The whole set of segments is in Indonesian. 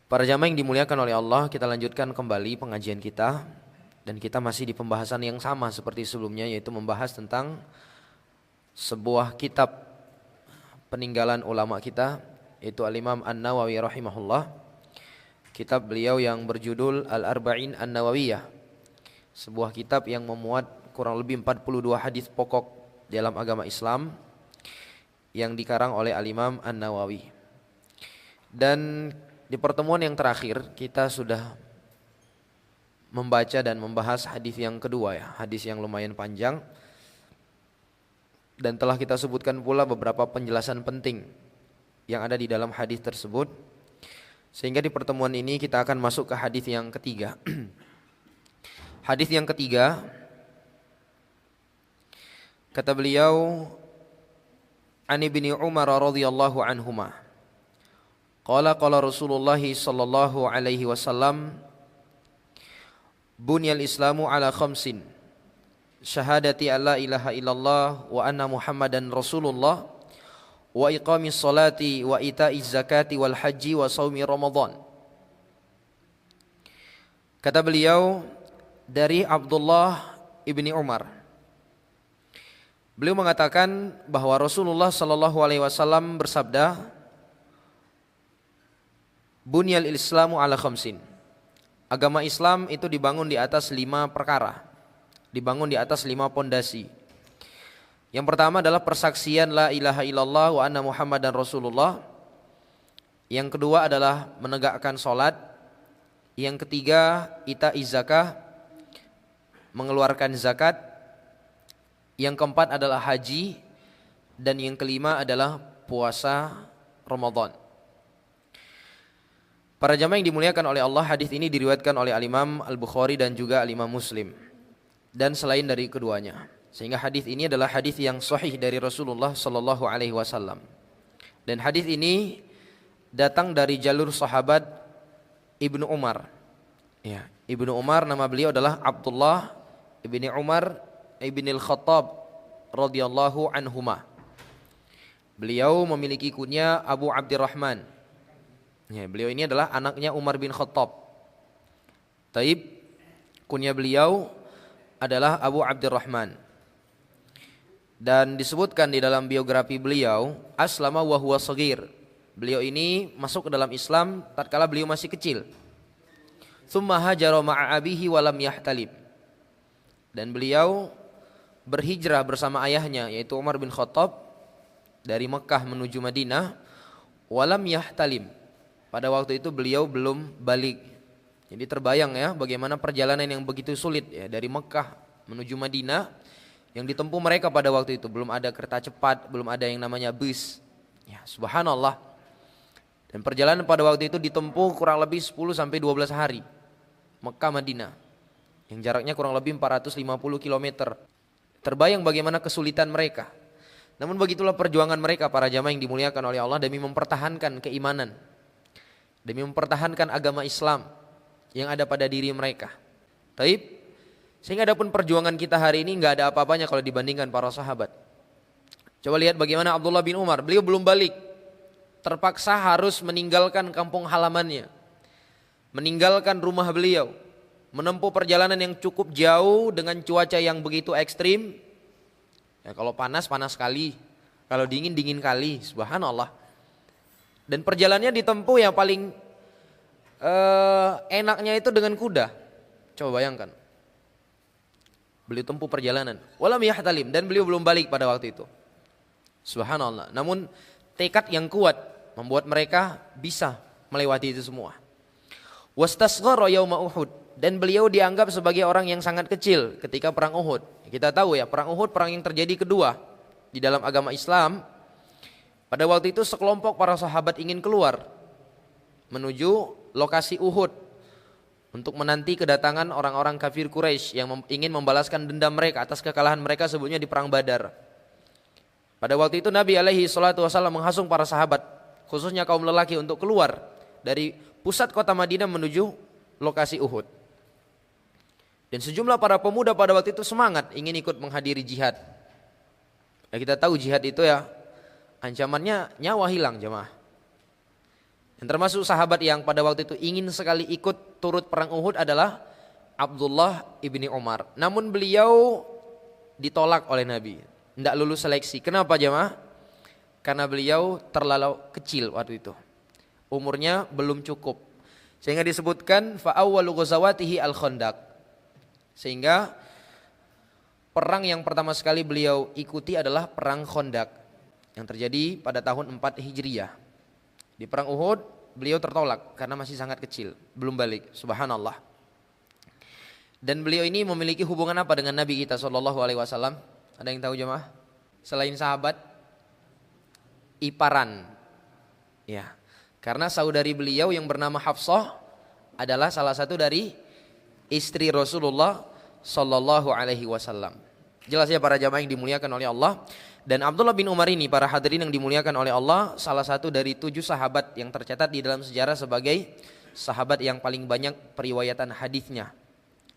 Para jamaah yang dimuliakan oleh Allah, kita lanjutkan kembali pengajian kita. Dan kita masih di pembahasan yang sama seperti sebelumnya, yaitu membahas tentang sebuah kitab peninggalan ulama kita, yaitu Al-Imam An-Nawawi rahimahullah. Kitab beliau yang berjudul Al-Arba'in An-Nawawiyah, sebuah kitab yang memuat kurang lebih 42 hadis pokok dalam agama Islam yang dikarang oleh Al-Imam An-Nawawi. Dan di pertemuan yang terakhir kita sudah membaca dan membahas hadis yang kedua ya, hadis yang lumayan panjang. Dan telah kita sebutkan pula beberapa penjelasan penting yang ada di dalam hadis tersebut. Sehingga di pertemuan ini kita akan masuk ke hadis yang ketiga. Hadis yang ketiga, kata beliau, An Ibni Umar radhiyallahu anhuma, qala Rasulullah sallallahu alaihi wasallam, bunyal Islamu ala khamsin, syahadati an la ilaha illallah wa anna Muhammadan Rasulullah, wa iqamis salati wa ita'iz zakati wal haji wa shaumi Ramadan. Kata beliau dari Abdullah ibni Umar, beliau mengatakan bahwa Rasulullah sallallahu alaihi wasallam bersabda, bunyal Islamu ala khamsin, agama Islam itu dibangun di atas 5 perkara, dibangun di atas 5 pondasi. Yang pertama adalah persaksian la ilaha illallah wa anna Muhammadan Rasulullah. Yang kedua adalah menegakkan salat. Yang ketiga ita'iz zakah, mengeluarkan zakat. Yang keempat adalah haji, dan yang kelima adalah puasa Ramadan. Para jamaah yang dimuliakan oleh Allah, hadis ini diriwayatkan oleh Al-Imam Al-Bukhari dan juga Al-Imam Muslim, dan selain dari keduanya. Sehingga hadis ini adalah hadis yang sahih dari Rasulullah sallallahu alaihi wasallam. Dan hadis ini datang dari jalur sahabat Ibnu Umar. Ya, Ibnu Umar nama beliau adalah Abdullah ibni Umar ibnil Khattab radhiyallahu anhuma. Beliau memiliki kunya Abu Abdurrahman. Ya, beliau ini adalah anaknya Umar bin Khattab. Taib, kunya beliau adalah Abu Abdurrahman. Dan disebutkan di dalam biografi beliau, aslama wa huwa shaghir. Beliau ini masuk ke dalam Islam tatkala beliau masih kecil. Tsumma hajara ma'a abihi wa lam yahtalib. Dan beliau berhijrah bersama ayahnya, yaitu Umar bin Khattab, dari Mekah menuju Madinah, wa lam yahtalim. Pada waktu itu beliau belum balik. Jadi terbayang ya bagaimana perjalanan yang begitu sulit ya, dari Mekah menuju Madinah yang ditempuh mereka pada waktu itu. Belum ada kereta cepat, belum ada yang namanya bus. Ya, subhanallah. Dan perjalanan pada waktu itu ditempuh kurang lebih 10 sampai 12 hari. Mekah Madinah, yang jaraknya kurang lebih 450 km. Terbayang bagaimana kesulitan mereka. Namun begitulah perjuangan mereka, para jamaah yang dimuliakan oleh Allah, demi mempertahankan keimanan, demi mempertahankan agama Islam yang ada pada diri mereka. Taib, sehingga adapun perjuangan kita hari ini enggak ada apa-apanya kalau dibandingkan para sahabat. Coba lihat bagaimana Abdullah bin Umar, beliau belum balik, terpaksa harus meninggalkan kampung halamannya, meninggalkan rumah beliau, menempuh perjalanan yang cukup jauh dengan cuaca yang begitu ekstrim. Ya, kalau panas, panas sekali, kalau dingin, dingin kali, subhanallah. Dan perjalanannya ditempuh yang paling enaknya itu dengan kuda. Coba bayangkan, beliau tempuh perjalanan, walam yahtalim, dan beliau belum balik pada waktu itu. Subhanallah. Namun tekad yang kuat membuat mereka bisa melewati itu semua. Wastasghara yauma Uhud, dan beliau dianggap sebagai orang yang sangat kecil ketika perang Uhud. Kita tahu ya, perang Uhud perang yang terjadi kedua di dalam agama Islam. Pada waktu itu sekelompok para sahabat ingin keluar menuju lokasi Uhud untuk menanti kedatangan orang-orang kafir Quraisy yang ingin membalaskan dendam mereka atas kekalahan mereka sebelumnya di perang Badar. Pada waktu itu Nabi alaihi salatu wasallam menghasung para sahabat, khususnya kaum lelaki, untuk keluar dari pusat kota Madinah menuju lokasi Uhud. Dan sejumlah para pemuda pada waktu itu semangat ingin ikut menghadiri jihad. Ya, kita tahu jihad itu ya ancamannya nyawa hilang, jemaah. Yang termasuk sahabat yang pada waktu itu ingin sekali ikut turut perang Uhud adalah Abdullah ibni Umar. Namun beliau ditolak oleh Nabi, tidak lulus seleksi. Kenapa jemaah? Karena beliau terlalu kecil waktu itu, umurnya belum cukup, sehingga disebutkan fa awwalu ghazawatihi al-Khandaq. Sehingga perang yang pertama sekali beliau ikuti adalah perang Khandaq yang terjadi pada tahun 4 Hijriah. Di perang Uhud beliau tertolak karena masih sangat kecil, belum balik. Subhanallah. Dan beliau ini memiliki hubungan apa dengan Nabi kita sallallahu alaihi wasallam? Ada yang tahu jemaah? Selain sahabat, iparan. Ya. Karena saudari beliau yang bernama Hafsah adalah salah satu dari istri Rasulullah sallallahu alaihi wasallam. Jelas ya para jamaah yang dimuliakan oleh Allah. Dan Abdullah bin Umar ini, para hadirin yang dimuliakan oleh Allah, salah satu dari 7 sahabat yang tercatat di dalam sejarah sebagai sahabat yang paling banyak periwayatan hadisnya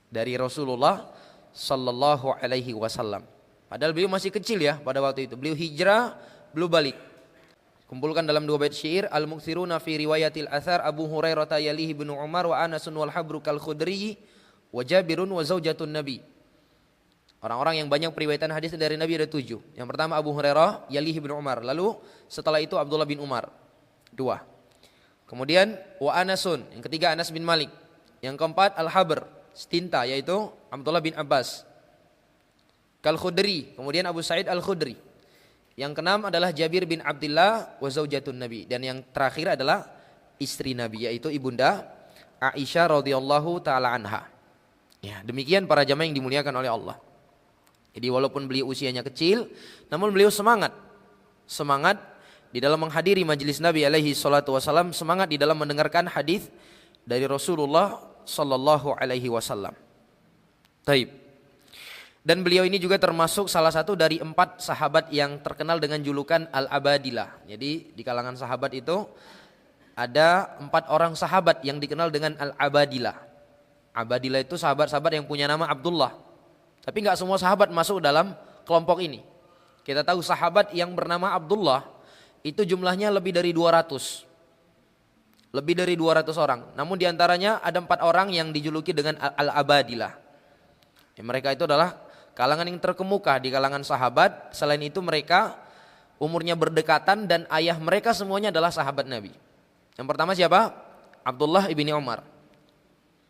dari Rasulullah sallallahu alaihi wasallam. Padahal beliau masih kecil ya pada waktu itu. Beliau hijrah, belum balik. Kumpulkan dalam 2 bait syair, al-muktsiruna fi riwayatil athar Abu Hurairah yalihi ibnu Umar wa Anasun wal habru kal Khudri wa Jabirun wa zaujatun Nabi. Orang-orang yang banyak periwayatan hadis dari Nabi ada 7. Yang pertama Abu Hurairah yalihi ibnu Umar. Lalu setelah itu Abdullah bin Umar. 2. Kemudian wa Anasun, yang ketiga Anas bin Malik. Yang keempat Al-Habr, setinta, yaitu Abdullah bin Abbas. Kal Khudri, kemudian Abu Sa'id Al-Khudri. Yang keenam adalah Jabir bin Abdullah wa zaujatun Nabi, dan yang terakhir adalah istri Nabi, yaitu ibunda Aisyah radhiyallahu taala anha. Ya, demikian para jamaah yang dimuliakan oleh Allah. Jadi walaupun beliau usianya kecil, namun beliau semangat di dalam menghadiri majelis Nabi alaihi salatu wasallam, semangat di dalam mendengarkan hadis dari Rasulullah sallallahu alaihi wasallam. Taib. Dan beliau ini juga termasuk salah satu dari 4 sahabat yang terkenal dengan julukan Al-Abadilah. Jadi di kalangan sahabat itu ada 4 orang sahabat yang dikenal dengan Al-Abadilah. Abadilah itu sahabat-sahabat yang punya nama Abdullah. Tapi enggak semua sahabat masuk dalam kelompok ini. Kita tahu sahabat yang bernama Abdullah itu jumlahnya lebih dari 200. Lebih dari 200 orang. Namun diantaranya ada 4 orang yang dijuluki dengan Al-Abadilah. Mereka itu adalah kalangan yang terkemuka di kalangan sahabat. Selain itu mereka umurnya berdekatan dan ayah mereka semuanya adalah sahabat Nabi. Yang pertama siapa? Abdullah ibni Umar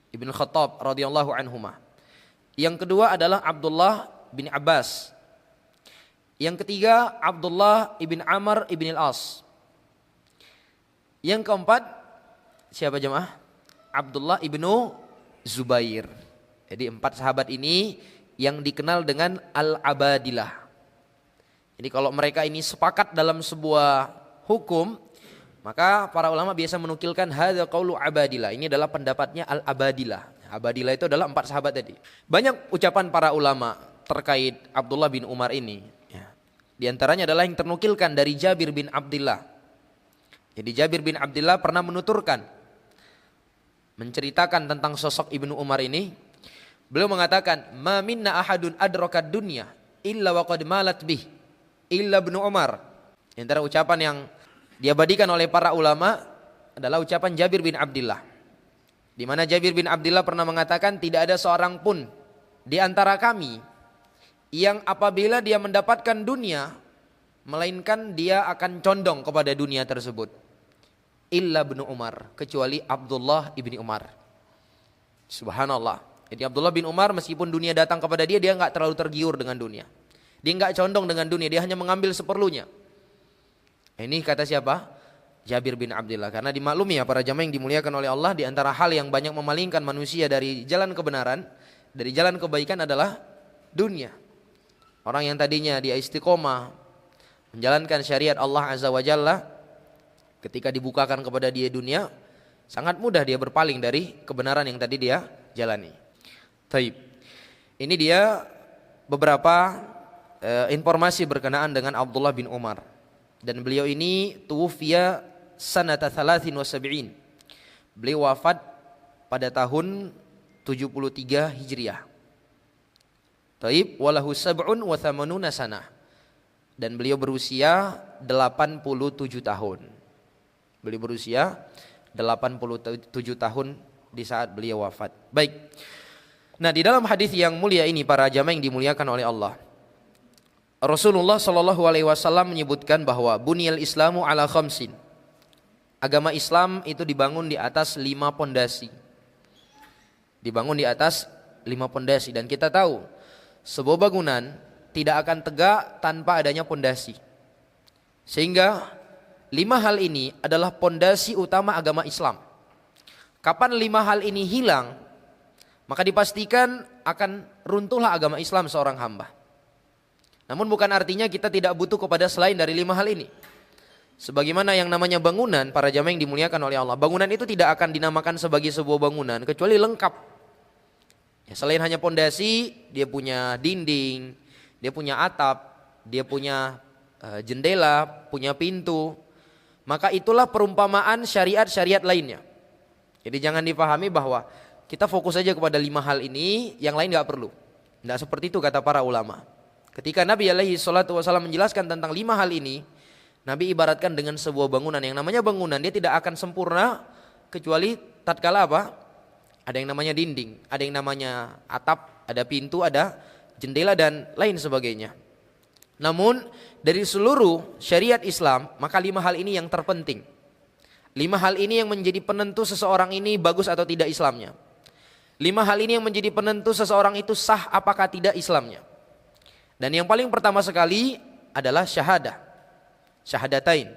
ibn Khattab radhiyallahu anhuma. Yang kedua adalah Abdullah bin Abbas. Yang ketiga Abdullah ibn Amr ibn al-As. Yang keempat siapa jemaah? Abdullah ibnu Zubair. Jadi 4 sahabat ini yang dikenal dengan Al-Abadilah. Jadi kalau mereka ini sepakat dalam sebuah hukum, maka para ulama biasa menukilkan hadza qaulu Abadilah. Ini adalah pendapatnya Al-Abadilah. Abadilah itu adalah 4 sahabat tadi. Banyak ucapan para ulama terkait Abdullah bin Umar ini. Di antaranya adalah yang ternukilkan dari Jabir bin Abdullah. Jadi Jabir bin Abdullah pernah menuturkan, menceritakan tentang sosok Ibnu Umar ini. Beliau mengatakan, "Ma minna ahadun adrakad dunya illa waqad malat bih illa Ibnu Umar." Di antara ucapan yang diabadikan oleh para ulama adalah ucapan Jabir bin Abdullah. Di mana Jabir bin Abdullah pernah mengatakan, tidak ada seorang pun di antara kami yang apabila dia mendapatkan dunia, melainkan dia akan condong kepada dunia tersebut. Illa Ibnu Umar, kecuali Abdullah ibni Umar. Subhanallah. Jadi Abdullah bin Umar meskipun dunia datang kepada dia, dia enggak terlalu tergiur dengan dunia. Dia enggak condong dengan dunia, dia hanya mengambil seperlunya. Ini kata siapa? Jabir bin Abdullah. Karena dimaklumi ya para jamaah yang dimuliakan oleh Allah, di antara hal yang banyak memalingkan manusia dari jalan kebenaran, dari jalan kebaikan adalah dunia. Orang yang tadinya dia istiqomah menjalankan syariat Allah Azza wa Jalla, ketika dibukakan kepada dia dunia, sangat mudah dia berpaling dari kebenaran yang tadi dia jalani. Taib. Ini dia beberapa informasi berkenaan dengan Abdullah bin Umar. Dan beliau ini tuwfiya sanata 73. Beliau wafat pada tahun 73 Hijriah. Taib, walahu sab'un wa thamanuna sanah. Dan beliau berusia 87 tahun. Beliau berusia 87 tahun di saat beliau wafat. Baik. Nah, di dalam hadis yang mulia ini para jamaah yang dimuliakan oleh Allah, Rasulullah Shallallahu Alaihi Wasallam menyebutkan bahwa bunyal Islamu ala khamsin. Agama Islam itu dibangun di atas 5 pondasi. Dibangun di atas 5 pondasi, dan kita tahu sebuah bangunan tidak akan tegak tanpa adanya pondasi. Sehingga 5 hal ini adalah pondasi utama agama Islam. Kapan 5 hal ini hilang, maka dipastikan akan runtuhlah agama Islam seorang hamba. Namun bukan artinya kita tidak butuh kepada selain dari 5 hal ini. Sebagaimana yang namanya bangunan, para jamaah yang dimuliakan oleh Allah, bangunan itu tidak akan dinamakan sebagai sebuah bangunan kecuali lengkap. Ya, selain hanya pondasi, dia punya dinding, dia punya atap, dia punya jendela, punya pintu. Maka itulah perumpamaan syariat-syariat lainnya. Jadi jangan dipahami bahwa kita fokus saja kepada 5 hal ini, yang lain gak perlu. Tidak seperti itu kata para ulama. Ketika Nabi alaihi salatu wasallam menjelaskan tentang 5 hal ini, Nabi ibaratkan dengan sebuah bangunan. Yang namanya bangunan dia tidak akan sempurna kecuali tatkala apa? Ada yang namanya dinding, ada yang namanya atap, ada pintu, ada jendela dan lain sebagainya. Namun dari seluruh syariat Islam, maka 5 hal ini yang terpenting. 5 hal ini yang menjadi penentu seseorang ini bagus atau tidak Islamnya. 5 hal ini yang menjadi penentu seseorang itu sah apakah tidak Islamnya. Dan yang paling pertama sekali adalah syahadah. Syahadatain.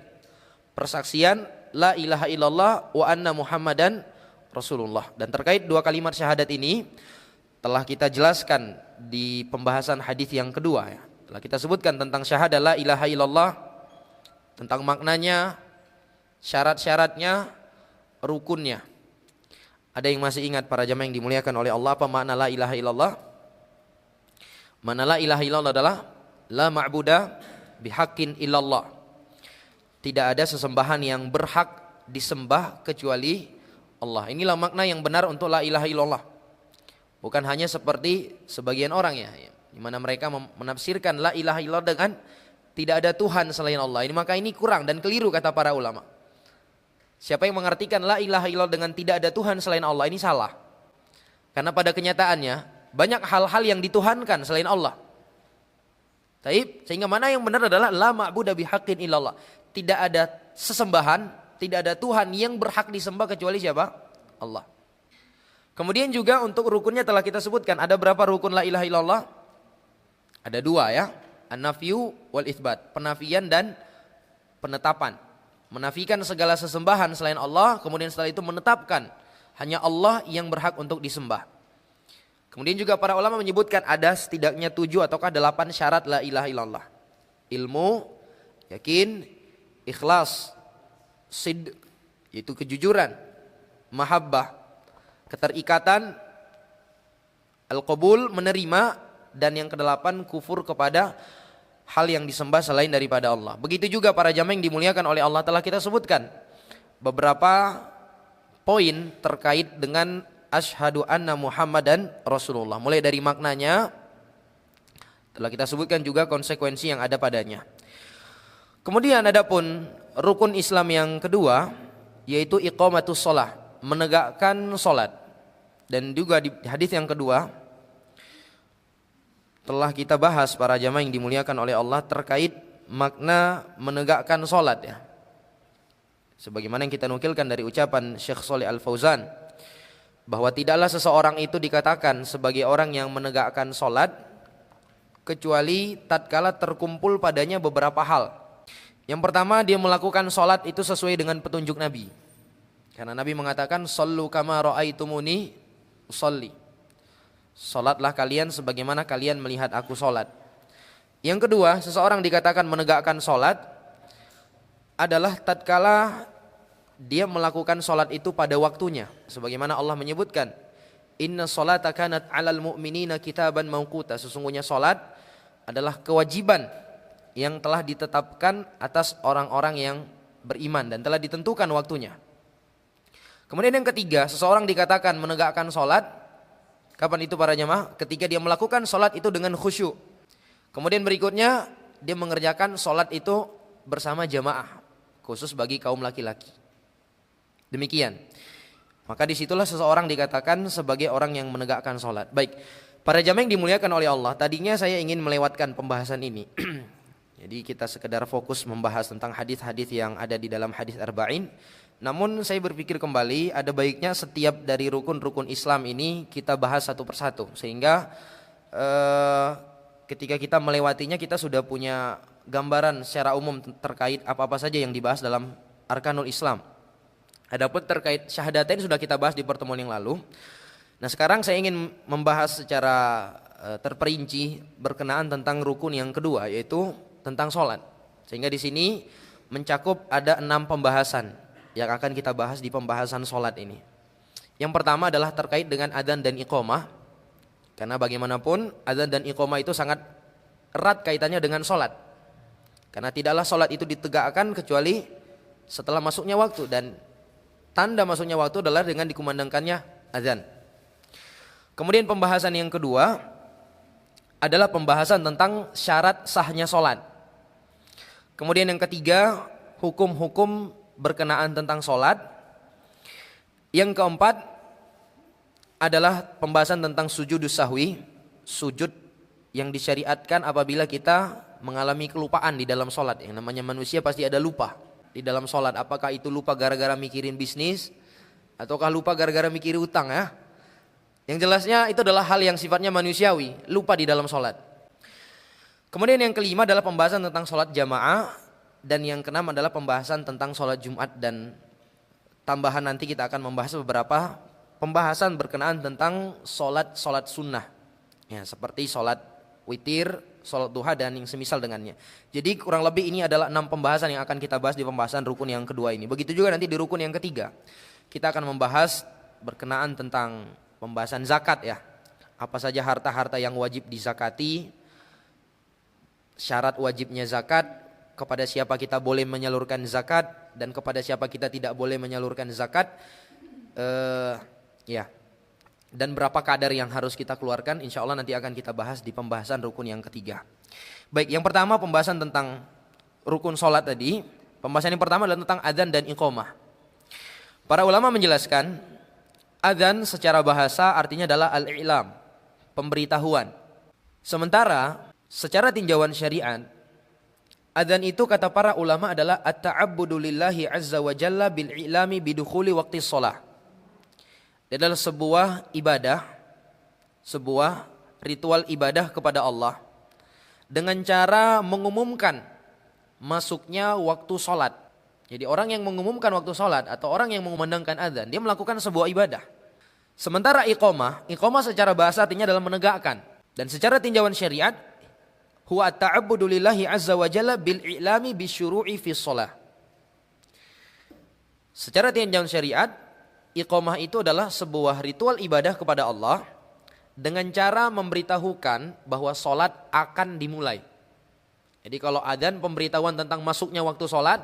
Persaksian la ilaha illallah wa anna muhammadan rasulullah. Dan terkait 2 kalimat syahadat ini telah kita jelaskan di pembahasan hadis yang kedua ya. Telah kita sebutkan tentang syahadah la ilaha illallah, tentang maknanya, syarat-syaratnya, rukunnya. Ada yang masih ingat para jamaah yang dimuliakan oleh Allah apa makna la ilaha illallah? Makna la ilaha illallah adalah la ma'buda bihaqqin illallah. Tidak ada sesembahan yang berhak disembah kecuali Allah. Inilah makna yang benar untuk la ilaha illallah. Bukan hanya seperti sebagian orang ya, di mana mereka menafsirkan la ilaha illallah dengan tidak ada Tuhan selain Allah. Ini maka ini kurang dan keliru kata para ulama. Siapa yang mengartikan la ilaha illallah dengan tidak ada Tuhan selain Allah, ini salah. Karena pada kenyataannya banyak hal-hal yang dituhankan selain Allah. Taib, sehingga mana yang benar adalah la ma'budu bihaqqin illallah. Tidak ada sesembahan, tidak ada Tuhan yang berhak disembah kecuali siapa? Allah. Kemudian juga untuk rukunnya telah kita sebutkan. Ada berapa rukun la ilaha illallah? Ada 2 ya. An-nafyu wal itsbat, penafian dan penetapan. Menafikan segala sesembahan selain Allah, kemudian setelah itu menetapkan hanya Allah yang berhak untuk disembah. Kemudian juga para ulama menyebutkan ada setidaknya 7 ataukah 8 syarat la ilaha illallah. Ilmu, yakin, ikhlas, sidq, yaitu kejujuran, mahabbah, keterikatan, al-qabul, menerima, dan yang ke-8 kufur kepada hal yang disembah selain daripada Allah. Begitu juga para jamaah yang dimuliakan oleh Allah, telah kita sebutkan beberapa poin terkait dengan asyhadu anna Muhammadan Rasulullah. Mulai dari maknanya telah kita sebutkan juga konsekuensi yang ada padanya. Kemudian adapun rukun Islam yang kedua yaitu iqamatus shalah, menegakkan salat. Dan juga di hadis yang kedua telah kita bahas para jamaah yang dimuliakan oleh Allah terkait makna menegakkan salat ya. Sebagaimana yang kita nukilkan dari ucapan Syekh Shalih Al Fauzan bahwa tidaklah seseorang itu dikatakan sebagai orang yang menegakkan salat kecuali tatkala terkumpul padanya beberapa hal. Yang pertama, dia melakukan salat itu sesuai dengan petunjuk Nabi. Karena Nabi mengatakan shallu kama raaitumuni usolli. Salatlah kalian sebagaimana kalian melihat aku salat. Yang kedua, seseorang dikatakan menegakkan salat adalah tatkala dia melakukan salat itu pada waktunya. Sebagaimana Allah menyebutkan, inna sholata kanat 'alal mu'minina kitaban mauquta. Sesungguhnya salat adalah kewajiban yang telah ditetapkan atas orang-orang yang beriman dan telah ditentukan waktunya. Kemudian yang ketiga, seseorang dikatakan menegakkan salat kapan itu para jamaah? Ketika dia melakukan salat itu dengan khusyuk. Kemudian berikutnya dia mengerjakan salat itu bersama jamaah, khusus bagi kaum laki-laki. Demikian. Maka disitulah seseorang dikatakan sebagai orang yang menegakkan sholat. Baik, para jamaah yang dimuliakan oleh Allah, tadinya saya ingin melewatkan pembahasan ini. Jadi kita sekedar fokus membahas tentang hadis-hadis yang ada di dalam hadis arba'in. Namun saya berpikir kembali, ada baiknya setiap dari rukun-rukun Islam ini kita bahas satu persatu, sehingga ketika kita melewatinya kita sudah punya gambaran secara umum terkait apa-apa saja yang dibahas dalam arkanul Islam. Adapun terkait syahadatain sudah kita bahas di pertemuan yang lalu. Nah, sekarang saya ingin membahas secara terperinci berkenaan tentang rukun yang kedua, yaitu tentang sholat. Sehingga di sini mencakup ada 6 pembahasan yang akan kita bahas di pembahasan sholat ini. Yang pertama adalah terkait dengan adzan dan iqamah. Karena bagaimanapun adzan dan iqamah itu sangat erat kaitannya dengan sholat. Karena tidaklah sholat itu ditegakkan kecuali setelah masuknya waktu, dan tanda masuknya waktu adalah dengan dikumandangkannya adzan. Kemudian pembahasan yang kedua adalah pembahasan tentang syarat sahnya sholat. Kemudian yang ketiga, hukum-hukum berkenaan tentang sholat. Yang keempat adalah pembahasan tentang sujudus sahwi, sujud yang disyariatkan apabila kita mengalami kelupaan di dalam sholat. Yang namanya manusia pasti ada lupa di dalam sholat. Apakah itu lupa gara-gara mikirin bisnis, ataukah lupa gara-gara mikirin utang ya. Yang jelasnya itu adalah hal yang sifatnya manusiawi, lupa di dalam sholat. Kemudian yang kelima adalah pembahasan tentang sholat jamaah. Dan yang keenam adalah pembahasan tentang sholat Jumat. Dan tambahan nanti kita akan membahas beberapa pembahasan berkenaan tentang sholat sunnah ya, seperti sholat witir, sholat duha, dan yang semisal dengannya. Jadi kurang lebih ini adalah 6 pembahasan yang akan kita bahas di pembahasan rukun yang kedua ini. Begitu juga nanti di rukun yang ketiga kita akan membahas berkenaan tentang pembahasan zakat ya. Apa saja harta-harta yang wajib dizakati, syarat wajibnya zakat, kepada siapa kita boleh menyalurkan zakat, dan kepada siapa kita tidak boleh menyalurkan zakat, ya. Dan berapa kadar yang harus kita keluarkan, insya Allah nanti akan kita bahas di pembahasan rukun yang ketiga. Baik, yang pertama pembahasan tentang rukun sholat tadi. Pembahasan yang pertama adalah tentang adzan dan iqamah. Para ulama menjelaskan, adzan secara bahasa artinya adalah al-i'lam, pemberitahuan. Sementara secara tinjauan syariat, adzan itu kata para ulama adalah at-ta'abbudu lillahi azza wa jalla bil i'lami bidukhuli waqti shalah. Dia adalah sebuah ibadah, sebuah ritual ibadah kepada Allah dengan cara mengumumkan masuknya waktu sholat. Jadi orang yang mengumumkan waktu sholat atau orang yang mengumandangkan adzan, dia melakukan sebuah ibadah. Sementara iqamah secara bahasa artinya adalah menegakkan. Dan secara tinjauan syariat, huwa at-ta'abbudu lillahi azza wa jalla bil i'lami bisyuru'i fi shalah. Secara tinjauan syariat, iqamah itu adalah sebuah ritual ibadah kepada Allah dengan cara memberitahukan bahwa sholat akan dimulai. Jadi kalau adzan pemberitahuan tentang masuknya waktu sholat,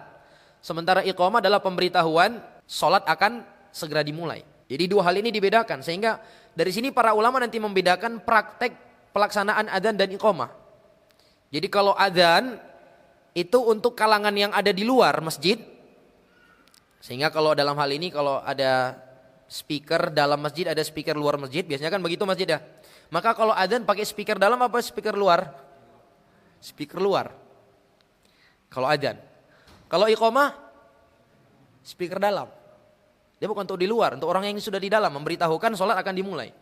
sementara iqamah adalah pemberitahuan sholat akan segera dimulai. Jadi dua hal ini dibedakan, sehingga dari sini para ulama nanti membedakan praktek pelaksanaan adzan dan iqamah. Jadi kalau adzan itu untuk kalangan yang ada di luar masjid, sehingga kalau dalam hal ini kalau ada speaker dalam masjid, ada speaker luar masjid, biasanya kan begitu masjid ya. Maka kalau adzan pakai speaker dalam apa speaker luar? Speaker luar. Kalau adzan. Kalau iqamah speaker dalam. Dia bukan untuk di luar, untuk orang yang sudah di dalam memberitahukan sholat akan dimulai.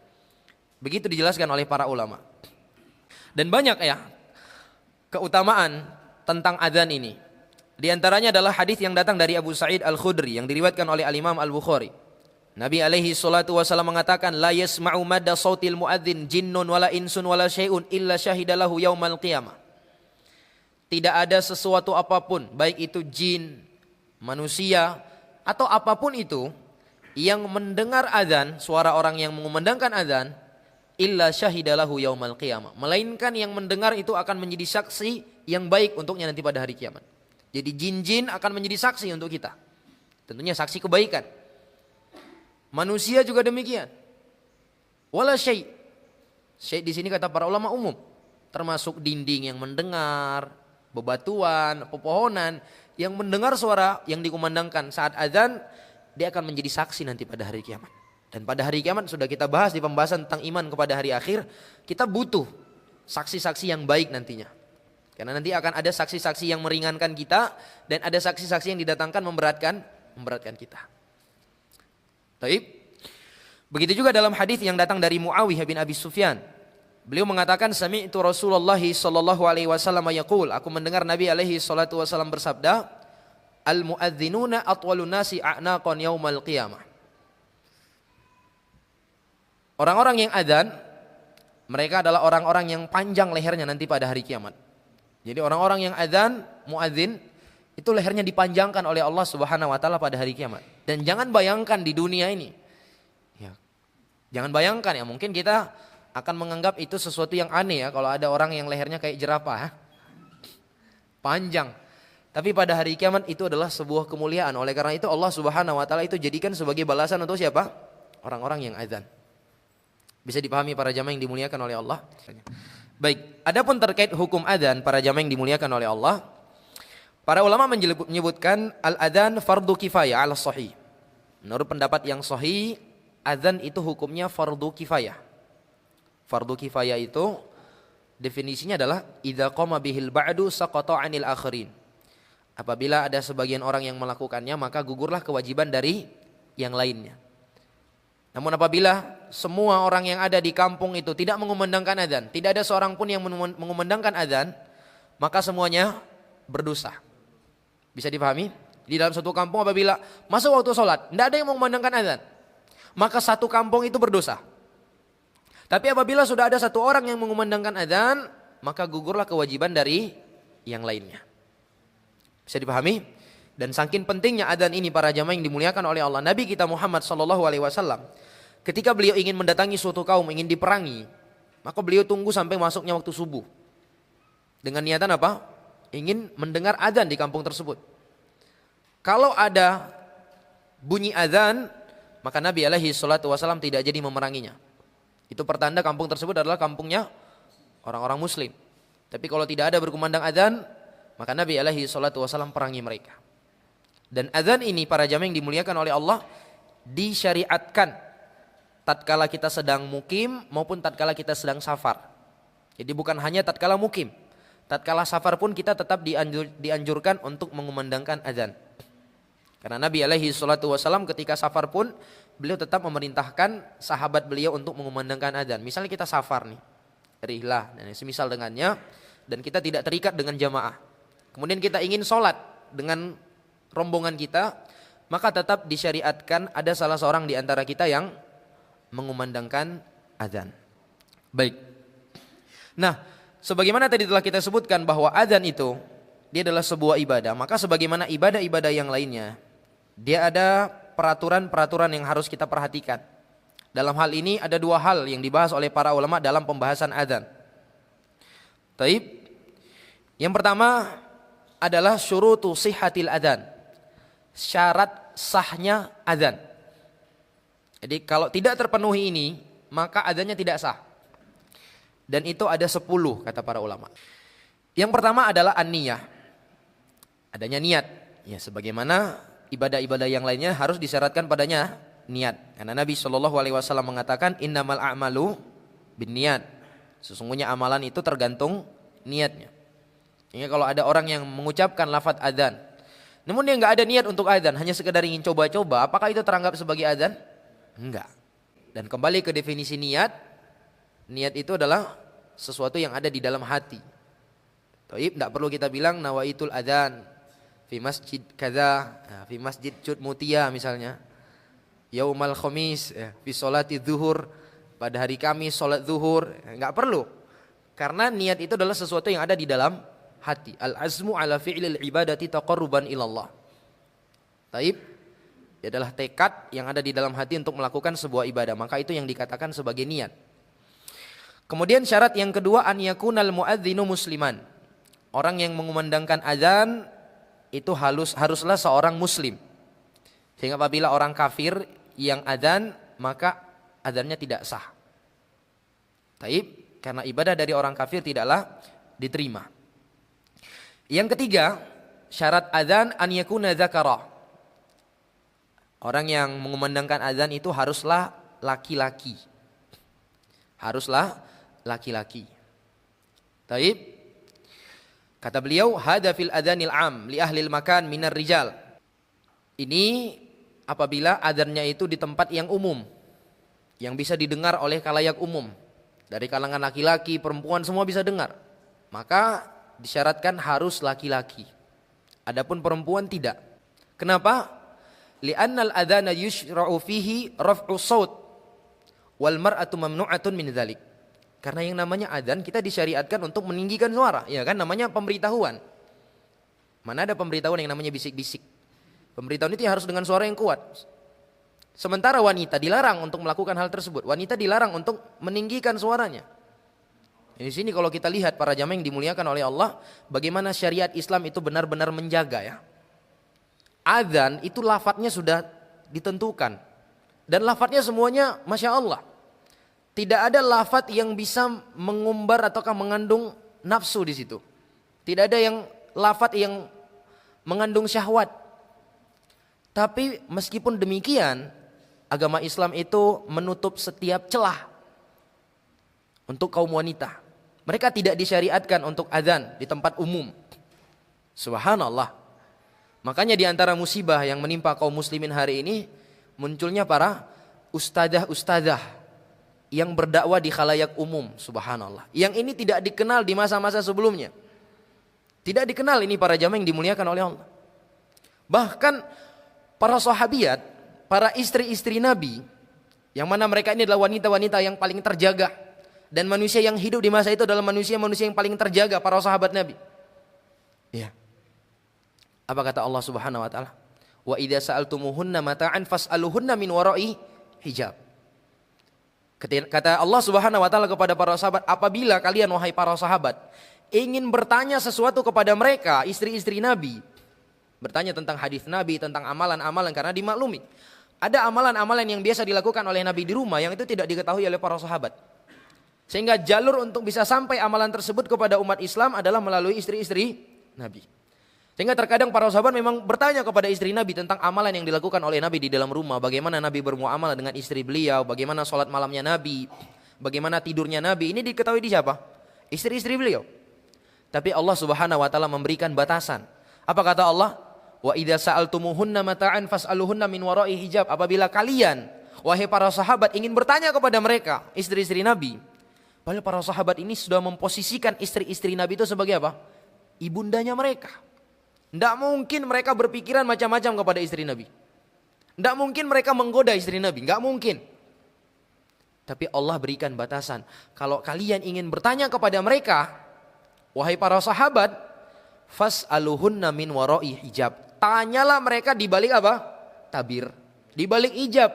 Begitu dijelaskan oleh para ulama. Dan banyak ya keutamaan tentang adzan ini. Di antaranya adalah hadis yang datang dari Abu Sa'id Al-Khudri yang diriwayatkan oleh Al-Imam Al-Bukhari. Nabi alaihi salatu wasallam mengatakan, la yasma'u madda sautil muadzin jinnun wala insun wala syai'un illa syahidalahu yaumal qiyamah. Tidak ada sesuatu apapun, baik itu jin, manusia, atau apapun itu yang mendengar azan, suara orang yang mengumandangkan azan, illa syahidalahu yaumal qiyamah. Melainkan yang mendengar itu akan menjadi saksi yang baik untuknya nanti pada hari kiamat. Jadi jin-jin akan menjadi saksi untuk kita. Tentunya saksi kebaikan. Manusia juga demikian. Wala syai'. Syai' di sini kata para ulama umum, termasuk dinding yang mendengar, bebatuan, pepohonan yang mendengar suara yang dikumandangkan saat azan, dia akan menjadi saksi nanti pada hari kiamat. Dan pada hari kiamat sudah kita bahas di pembahasan tentang iman kepada hari akhir, kita butuh saksi-saksi yang baik nantinya. Karena nanti akan ada saksi-saksi yang meringankan kita dan ada saksi-saksi yang didatangkan memberatkan kita. Baik. Begitu juga dalam hadis yang datang dari Muawiyah bin Abi Sufyan. Beliau mengatakan sami'tu Rasulullah sallallahu alaihi wasallam yaqul, aku mendengar Nabi alaihi salatu wasallam bersabda, al-muadzdzinuna atwalun nasi a'naqan yaumal qiyamah. Orang-orang yang adzan, mereka adalah orang-orang yang panjang lehernya nanti pada hari kiamat. Jadi orang-orang yang adzan, muadzin, itu lehernya dipanjangkan oleh Allah Subhanahu wa taala pada hari kiamat. Dan jangan bayangkan di dunia ini. Ya. Jangan bayangkan ya, mungkin kita akan menganggap itu sesuatu yang aneh ya kalau ada orang yang lehernya kayak jerapah. Panjang. Tapi pada hari kiamat itu adalah sebuah kemuliaan. Oleh karena itu Allah Subhanahu wa taala itu jadikan sebagai balasan untuk siapa? Orang-orang yang adzan. Bisa dipahami para jamaah yang dimuliakan oleh Allah? Baik, adapun terkait hukum adzan para jamaah yang dimuliakan oleh Allah, para ulama menyebutkan al-adzan fardu kifayah ala sahih. Menurut pendapat yang sahih, adzan itu hukumnya fardu kifayah. Fardu kifayah itu definisinya adalah idza qama bihil ba'du saqata 'anil akhirin. Apabila ada sebagian orang yang melakukannya, maka gugurlah kewajiban dari yang lainnya. Namun apabila semua orang yang ada di kampung itu tidak mengumandangkan adzan, tidak ada seorang pun yang mengumandangkan adzan, maka semuanya berdosa. Bisa dipahami? Di dalam satu kampung apabila masuk waktu sholat, tidak ada yang mengumandangkan adzan, maka satu kampung itu berdosa. Tapi apabila sudah ada satu orang yang mengumandangkan adzan, maka gugurlah kewajiban dari yang lainnya. Bisa dipahami? Dan saking pentingnya adzan ini para jamaah yang dimuliakan oleh Allah, Nabi kita Muhammad SAW, ketika beliau ingin mendatangi suatu kaum, ingin diperangi, maka beliau tunggu sampai masuknya waktu subuh. Dengan niatan apa? Ingin mendengar adzan di kampung tersebut. Kalau ada bunyi adzan, maka Nabi SAW tidak jadi memeranginya. Itu pertanda kampung tersebut adalah kampungnya orang-orang muslim. Tapi kalau tidak ada berkumandang adzan, maka Nabi SAW perangi mereka. Dan adzan ini para jamaah yang dimuliakan oleh Allah disyariatkan tatkala kita sedang mukim maupun tatkala kita sedang safar. Jadi bukan hanya tatkala mukim, tatkala safar pun kita tetap dianjurkan untuk mengumandangkan adzan. Karena Nabi SAW ketika safar pun beliau tetap memerintahkan sahabat beliau untuk mengumandangkan adzan. Misalnya kita safar nih, rihlah dan semisal dengannya, dan kita tidak terikat dengan jamaah. Kemudian kita ingin sholat dengan rombongan kita, maka tetap disyariatkan ada salah seorang di antara kita yang mengumandangkan adzan. Baik. Nah, sebagaimana tadi telah kita sebutkan bahwa adzan itu dia adalah sebuah ibadah, maka sebagaimana ibadah-ibadah yang lainnya, dia ada peraturan-peraturan yang harus kita perhatikan. Dalam hal ini ada dua hal yang dibahas oleh para ulama dalam pembahasan adzan. Taib. Yang pertama adalah syurutu sihhatil adzan. Syarat sahnya adzan. Jadi kalau tidak terpenuhi ini, maka adzannya tidak sah. Dan itu ada 10 kata para ulama. Yang pertama adalah an-niyah. Adanya niat. Ya, sebagaimana ibadah-ibadah yang lainnya harus disyaratkan padanya niat. Karena Nabi SAW mengatakan innamal a'malu binniyat. Sesungguhnya amalan itu tergantung niatnya. Sehingga kalau ada orang yang mengucapkan lafadz adzan, namun dia nggak ada niat untuk adzan, hanya sekedar ingin coba-coba, apakah itu teranggap sebagai adzan? Enggak. Dan kembali ke definisi niat, niat itu adalah sesuatu yang ada di dalam hati. Taib, tidak perlu kita bilang nawaitul adzan fi masjid kaza, fi masjid Cud Mutia misalnya, yaumal khamis, fi sholati zuhur, pada hari Kamis sholat zuhur, enggak perlu. Karena niat itu adalah sesuatu yang ada di dalam hati. Al-azmu ala fi'lil ibadati taqarruban ilallah. Taib, dia adalah tekad yang ada di dalam hati untuk melakukan sebuah ibadah, maka itu yang dikatakan sebagai niat. Kemudian syarat yang kedua, an yakunal muadzinu musliman. Orang yang mengumandangkan azan itu haruslah seorang muslim. Sehingga apabila orang kafir yang azan, maka azannya tidak sah. Taib, karena ibadah dari orang kafir tidaklah diterima. Yang ketiga, syarat azan an yakuna dzakara. Orang yang mengumandangkan azan itu haruslah laki-laki. Haruslah laki-laki. Taib. Kata beliau, hada fil adzanil am li ahlil makan minar rijal. Ini apabila adzannya itu di tempat yang umum, yang bisa didengar oleh khalayak umum. Dari kalangan laki-laki, perempuan semua bisa dengar. Maka disyaratkan harus laki-laki. Adapun perempuan tidak. Kenapa? Li'annal adzana yushra'u fihi raf'u shaut wal mar'atu mamnu'atun min dzalik. Karena yang namanya adzan kita disyariatkan untuk meninggikan suara, ya kan, namanya pemberitahuan. Mana ada pemberitahuan yang namanya bisik-bisik. Pemberitahuan itu harus dengan suara yang kuat. Sementara wanita dilarang untuk melakukan hal tersebut. Wanita dilarang untuk meninggikan suaranya. Di sini kalau kita lihat para jamaah yang dimuliakan oleh Allah, bagaimana syariat Islam itu benar-benar menjaga ya. Adzan itu lafadznya sudah ditentukan. Dan lafadznya semuanya Masya Allah. Tidak ada lafadz yang bisa mengumbar ataukah mengandung nafsu di situ. Tidak ada yang lafadz yang mengandung syahwat. Tapi meskipun demikian, agama Islam itu menutup setiap celah untuk kaum wanita. Mereka tidak disyariatkan untuk adzan di tempat umum. Subhanallah. Makanya di antara musibah yang menimpa kaum muslimin hari ini, munculnya para ustadzah-ustadzah yang berdakwah di khalayak umum. Subhanallah. Yang ini tidak dikenal di masa-masa sebelumnya. Tidak dikenal ini para jamaah yang dimuliakan oleh Allah. Bahkan para sahabiat, para istri-istri Nabi, yang mana mereka ini adalah wanita-wanita yang paling terjaga, dan manusia yang hidup di masa itu adalah manusia-manusia yang paling terjaga, para sahabat Nabi. Ya. Apa kata Allah Subhanahu wa taala? Wa idza sa'altumuhunna mata'an fas'aluhunna min wara'i hijab. Kata Allah Subhanahu wa taala kepada para sahabat, apabila kalian wahai para sahabat ingin bertanya sesuatu kepada mereka, istri-istri Nabi, bertanya tentang hadis Nabi, tentang amalan-amalan, karena dimaklumi ada amalan-amalan yang biasa dilakukan oleh Nabi di rumah yang itu tidak diketahui oleh para sahabat. Sehingga jalur untuk bisa sampai amalan tersebut kepada umat Islam adalah melalui istri-istri Nabi. Sehingga terkadang para sahabat memang bertanya kepada istri Nabi tentang amalan yang dilakukan oleh Nabi di dalam rumah. Bagaimana Nabi bermuamalah dengan istri beliau, bagaimana sholat malamnya Nabi, bagaimana tidurnya Nabi. Ini diketahui di siapa? Istri-istri beliau. Tapi Allah Subhanahu wa taala memberikan batasan. Apa kata Allah? Wa idza sa'altumuhunna mata'an fas'aluhunna min wara'i hijab. Apabila kalian wahai para sahabat ingin bertanya kepada mereka, istri-istri Nabi. Padahal para sahabat ini sudah memposisikan istri-istri Nabi itu sebagai apa? Ibundanya mereka. Tidak mungkin mereka berpikiran macam-macam kepada istri Nabi. Tidak mungkin mereka menggoda istri Nabi. Tidak mungkin. Tapi Allah berikan batasan. Kalau kalian ingin bertanya kepada mereka, wahai para sahabat, fas'aluhunna min wara'i hijab. Tanyalah mereka di balik apa? Tabir. Di balik hijab.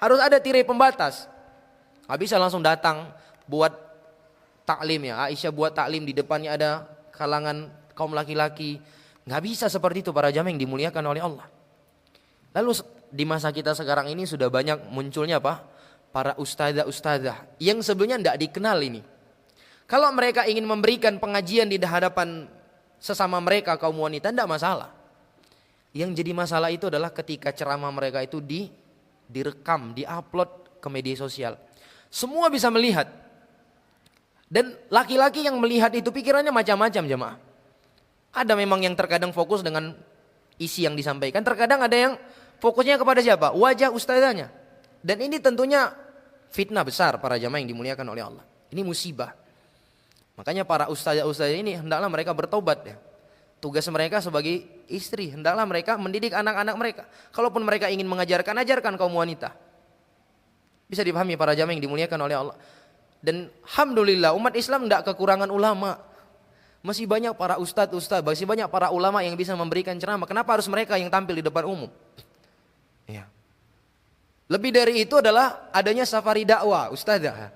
Harus ada tirai pembatas. Gak bisa langsung datang buat taklim ya. Aisyah buat taklim, di depannya ada kalangan kaum laki-laki. Nggak bisa seperti itu para jamaah yang dimuliakan oleh Allah. Lalu di masa kita sekarang ini sudah banyak munculnya apa? Para ustadzah-ustadzah yang sebelumnya tidak dikenal ini. Kalau mereka ingin memberikan pengajian di hadapan sesama mereka kaum wanita, tidak masalah. Yang jadi masalah itu adalah ketika ceramah mereka itu direkam, diupload ke media sosial. Semua bisa melihat. Dan laki-laki yang melihat itu pikirannya macam-macam jemaah. Ada memang yang terkadang fokus dengan isi yang disampaikan, terkadang ada yang fokusnya kepada siapa? Wajah ustazahnya. Dan ini tentunya fitnah besar para jamaah yang dimuliakan oleh Allah. Ini musibah. Makanya para ustazah-ustazah ini hendaklah mereka bertobat ya. Tugas mereka sebagai istri, hendaklah mereka mendidik anak-anak mereka. Kalaupun mereka ingin mengajarkan, ajarkan kaum wanita. Bisa dipahami para jamaah yang dimuliakan oleh Allah. Dan alhamdulillah umat Islam tidak kekurangan ulama. Masih banyak para ustadz, masih banyak para ulama yang bisa memberikan ceramah. Kenapa harus mereka yang tampil di depan umum? Ya. Lebih dari itu adalah adanya safari dakwah, ustadzah.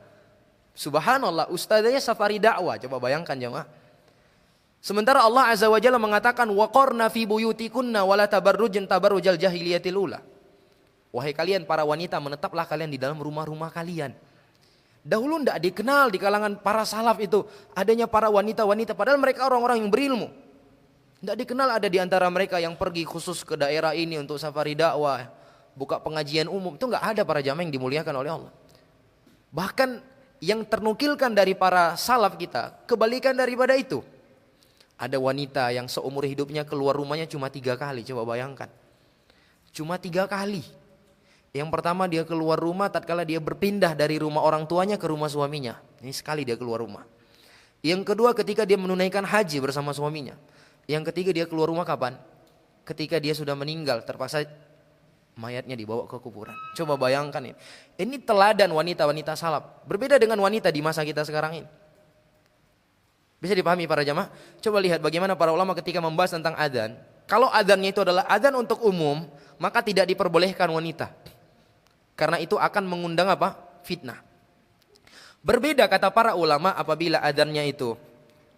Subhanallah, ustadzahnya safari dakwah. Coba bayangkan jemaah. Sementara Allah Azza wa Jalla mengatakan waqarna fi buyutikunna wala tabarrujun tabarrujal jahiliyatil ula. Wahai kalian para wanita, menetaplah kalian di dalam rumah-rumah kalian. Dahulu tidak dikenal di kalangan para salaf itu adanya para wanita-wanita, padahal mereka orang-orang yang berilmu. Tidak dikenal ada di antara mereka yang pergi khusus ke daerah ini untuk safari dakwah. buka pengajian umum, itu nggak ada para jamaah yang dimuliakan oleh Allah. Bahkan yang ternukilkan dari para salaf kita, kebalikan daripada itu. Ada wanita yang seumur hidupnya keluar rumahnya cuma 3 kali, coba bayangkan. Cuma 3 kali. Yang pertama dia keluar rumah tatkala dia berpindah dari rumah orang tuanya ke rumah suaminya. Ini sekali dia keluar rumah. Yang kedua ketika dia menunaikan haji bersama suaminya. Yang ketiga dia keluar rumah kapan? Ketika dia sudah meninggal, terpaksa mayatnya dibawa ke kuburan. Coba bayangkan ini. Ini teladan wanita-wanita salaf. Berbeda dengan wanita di masa kita sekarang ini. Bisa dipahami para jamaah? Coba lihat bagaimana para ulama ketika membahas tentang adzan. Kalau adzannya itu adalah adzan untuk umum, maka tidak diperbolehkan wanita. Karena itu akan mengundang apa? Fitnah. Berbeda kata para ulama apabila adzannya itu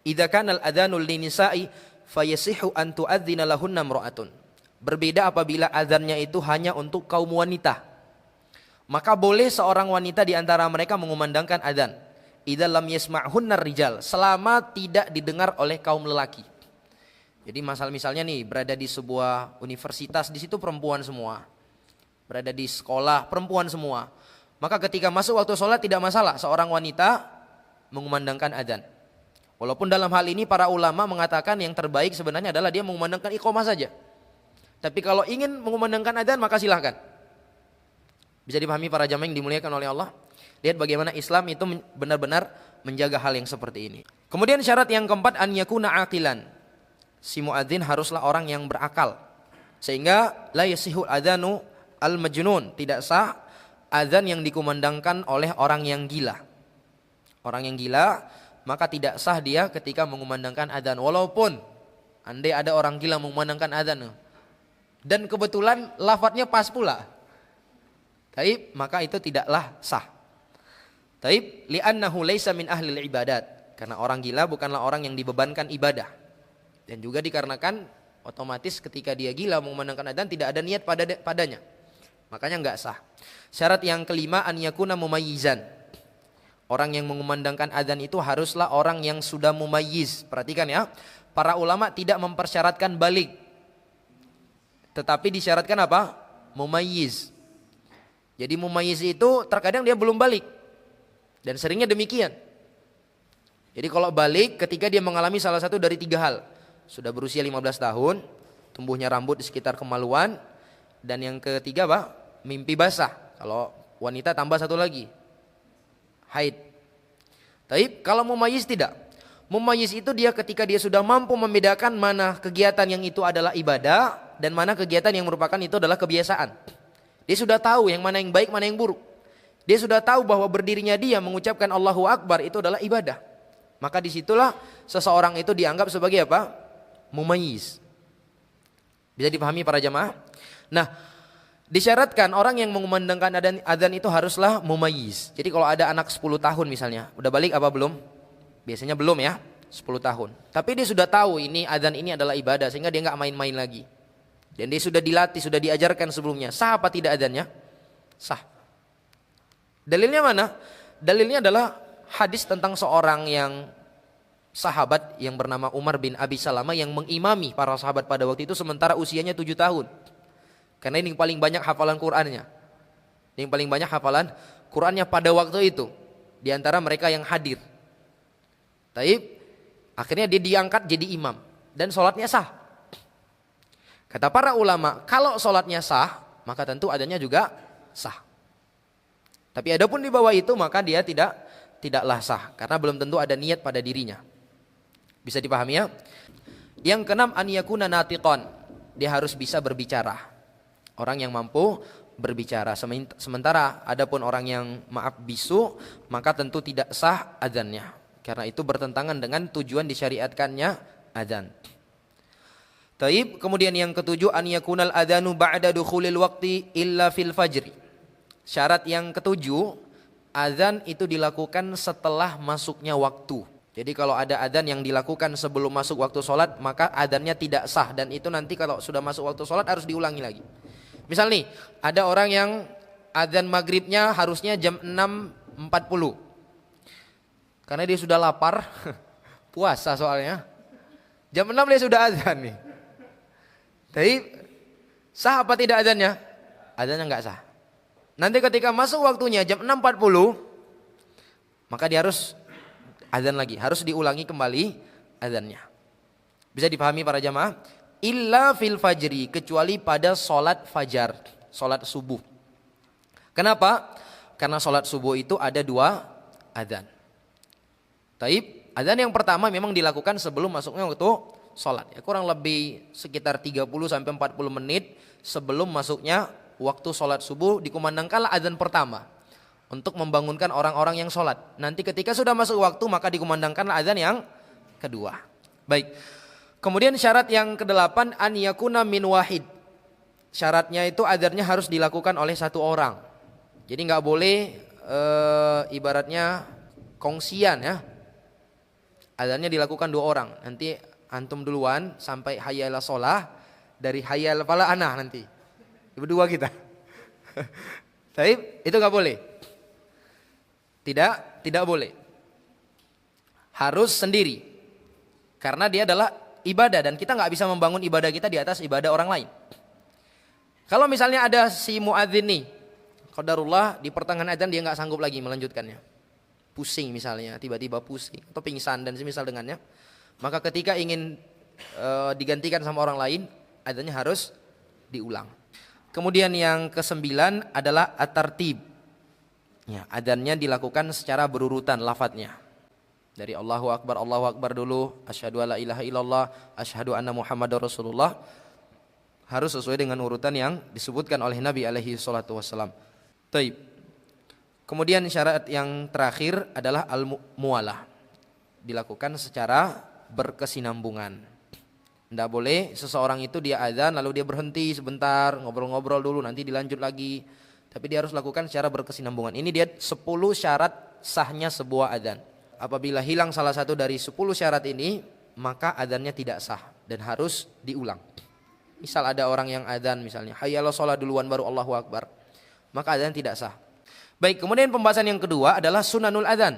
idza kana al-adzanu lin-nisa'i fayasihu an tu'adzina lahunna imra'atun. Berbeda apabila azannya itu hanya untuk kaum wanita. Maka boleh seorang wanita di antara mereka mengumandangkan azan. Idza lam yasma'hunnar rijal, selama tidak didengar oleh kaum lelaki. Jadi misalnya nih berada di sebuah universitas, di situ perempuan semua. Berada di sekolah perempuan semua. Maka ketika masuk waktu sholat tidak masalah seorang wanita mengumandangkan azan. Walaupun dalam hal ini para ulama mengatakan yang terbaik sebenarnya adalah dia mengumandangkan iqamah saja. Tapi kalau ingin mengumandangkan adzan maka silahkan. Bisa dipahami para jamaah yang dimuliakan oleh Allah. Lihat bagaimana Islam itu benar-benar menjaga hal yang seperti ini. Kemudian syarat yang keempat an yakuna aqilan. Si muadzin haruslah orang yang berakal. Sehingga la yasihul adzanu al majnun, tidak sah adzan yang dikumandangkan oleh orang yang gila. Orang yang gila maka tidak sah dia ketika mengumandangkan adzan. Walaupun andai ada orang gila mengumandangkan adzan dan kebetulan lafadznya pas pula, taib, maka itu tidaklah sah. Taib, li'annahu laisa min ahlil ibadat, karena orang gila bukanlah orang yang dibebankan ibadah. Dan juga dikarenakan otomatis ketika dia gila mengumandangkan adzan tidak ada niat padanya, makanya enggak sah. Syarat yang kelima an yakuna mumayyizan. Orang yang mengumandangkan adzan itu haruslah orang yang sudah mumayyiz. Perhatikan ya, para ulama tidak mempersyaratkan balik, tetapi disyaratkan apa? Mumayyiz. Jadi mumayyiz itu terkadang dia belum balik. Dan seringnya demikian. Jadi kalau balik ketika dia mengalami salah satu dari 3 hal. Sudah berusia 15 tahun, tumbuhnya rambut di sekitar kemaluan, dan yang ketiga apa? Mimpi basah. Kalau wanita tambah satu lagi, haid. Taib, kalau mumayyiz tidak. Mumayyiz itu dia ketika dia sudah mampu membedakan mana kegiatan yang itu adalah ibadah dan mana kegiatan yang merupakan itu adalah kebiasaan. Dia sudah tahu yang mana yang baik, mana yang buruk. Dia sudah tahu bahwa berdirinya dia mengucapkan Allahu Akbar itu adalah ibadah. Maka disitulah seseorang itu dianggap sebagai apa? Mumayyiz. Bisa dipahami para jamaah? Nah, disyaratkan orang yang mengumandangkan adzan itu haruslah mumayyiz. Jadi kalau ada anak 10 tahun misalnya, udah balik apa belum? Biasanya belum ya, 10 tahun. Tapi dia sudah tahu ini adzan ini adalah ibadah, sehingga dia nggak main-main lagi. Dan dia sudah dilatih, sudah diajarkan sebelumnya. Sah apa tidak adzannya? Sah. Dalilnya mana? Dalilnya adalah hadis tentang seorang yang sahabat yang bernama Umar bin Abi Salamah yang mengimami para sahabat pada waktu itu sementara usianya 7 tahun. Karena ini yang paling banyak hafalan Qur'annya. Yang paling banyak hafalan Qur'annya pada waktu itu. Di antara mereka yang hadir. Taib, akhirnya dia diangkat jadi imam. Dan sholatnya sah. Kata para ulama, kalau sholatnya sah, maka tentu adanya juga sah. Tapi adapun di bawah itu, maka dia tidaklah sah. Karena belum tentu ada niat pada dirinya. Bisa dipahami ya? Yang keenam, an yakuna natiqan. Dia harus bisa berbicara. Orang yang mampu berbicara. Sementara adapun orang yang bisu, maka tentu tidak sah adzannya. Karena itu bertentangan dengan tujuan disyariatkannya adzan. Taib, kemudian yang ketujuh an yakunal adzanu ba'da dukhulil waqti illa fil fajri. Syarat yang ketujuh, adzan itu dilakukan setelah masuknya waktu. Jadi kalau ada adzan yang dilakukan sebelum masuk waktu sholat, maka adzannya tidak sah. Dan itu nanti kalau sudah masuk waktu sholat harus diulangi lagi. Misal nih, ada orang yang adzan maghribnya harusnya jam 6.40. Karena dia sudah lapar, puasa soalnya. Jam 6 dia sudah adzan nih. Tapi sah apa tidak adzannya? adzannya nggak sah. Nanti ketika masuk waktunya jam 6.40, maka dia harus adzan lagi, harus diulangi kembali adzannya. Bisa dipahami para jamaah? Illa fil fajri, kecuali pada sholat fajar, sholat subuh. Kenapa? Karena sholat subuh itu ada 2 adzan. Taib, adzan yang pertama memang dilakukan sebelum masuknya waktu sholat. Ya, kurang lebih sekitar 30-40 menit sebelum masuknya waktu sholat subuh dikumandangkanlah adzan pertama untuk membangunkan orang-orang yang sholat. Nanti ketika sudah masuk waktu maka dikumandangkanlah adzan yang kedua. Baik. Kemudian syarat yang ke-8, an yakuna min wahid. Syaratnya itu adzannya harus dilakukan oleh 1 orang. Jadi nggak boleh ibaratnya kongsian ya. Adzannya dilakukan 2 orang. Nanti antum duluan sampai hayya 'alas shalah, dari hayya 'alal falah ana nanti. Berdua kita. Baik, itu nggak boleh. Tidak boleh. Harus sendiri. Karena dia adalah ibadah dan kita nggak bisa membangun ibadah kita di atas ibadah orang lain. Kalau misalnya ada si muadzin nih, qadarullah di pertengahan adzan dia nggak sanggup lagi melanjutkannya, pusing misalnya, tiba-tiba pusing atau pingsan dan semisal dengannya, maka ketika ingin digantikan sama orang lain, adzannya harus diulang. Kemudian yang ke-9 adalah at-tartib. Ya, adzannya dilakukan secara berurutan lafadznya. Dari Allahu Akbar dulu, asyhadu alla ilaha illallah, asyhadu anna Muhammadar Rasulullah. Harus sesuai dengan urutan yang disebutkan oleh Nabi alaihi salatu wassalam. Taib. Kemudian syarat yang terakhir adalah al-muwalah. Dilakukan secara berkesinambungan. Tidak boleh seseorang itu dia adzan lalu dia berhenti sebentar, ngobrol-ngobrol dulu nanti dilanjut lagi. Tapi dia harus lakukan secara berkesinambungan. Ini dia 10 syarat sahnya sebuah adzan. Apabila hilang salah satu dari 10 syarat ini, maka adzannya tidak sah dan harus diulang. Misal ada orang yang adzan misalnya, hayya 'alas shalah duluan baru Allahu Akbar, maka adzan tidak sah. Baik, kemudian pembahasan yang kedua adalah sunanul adzan.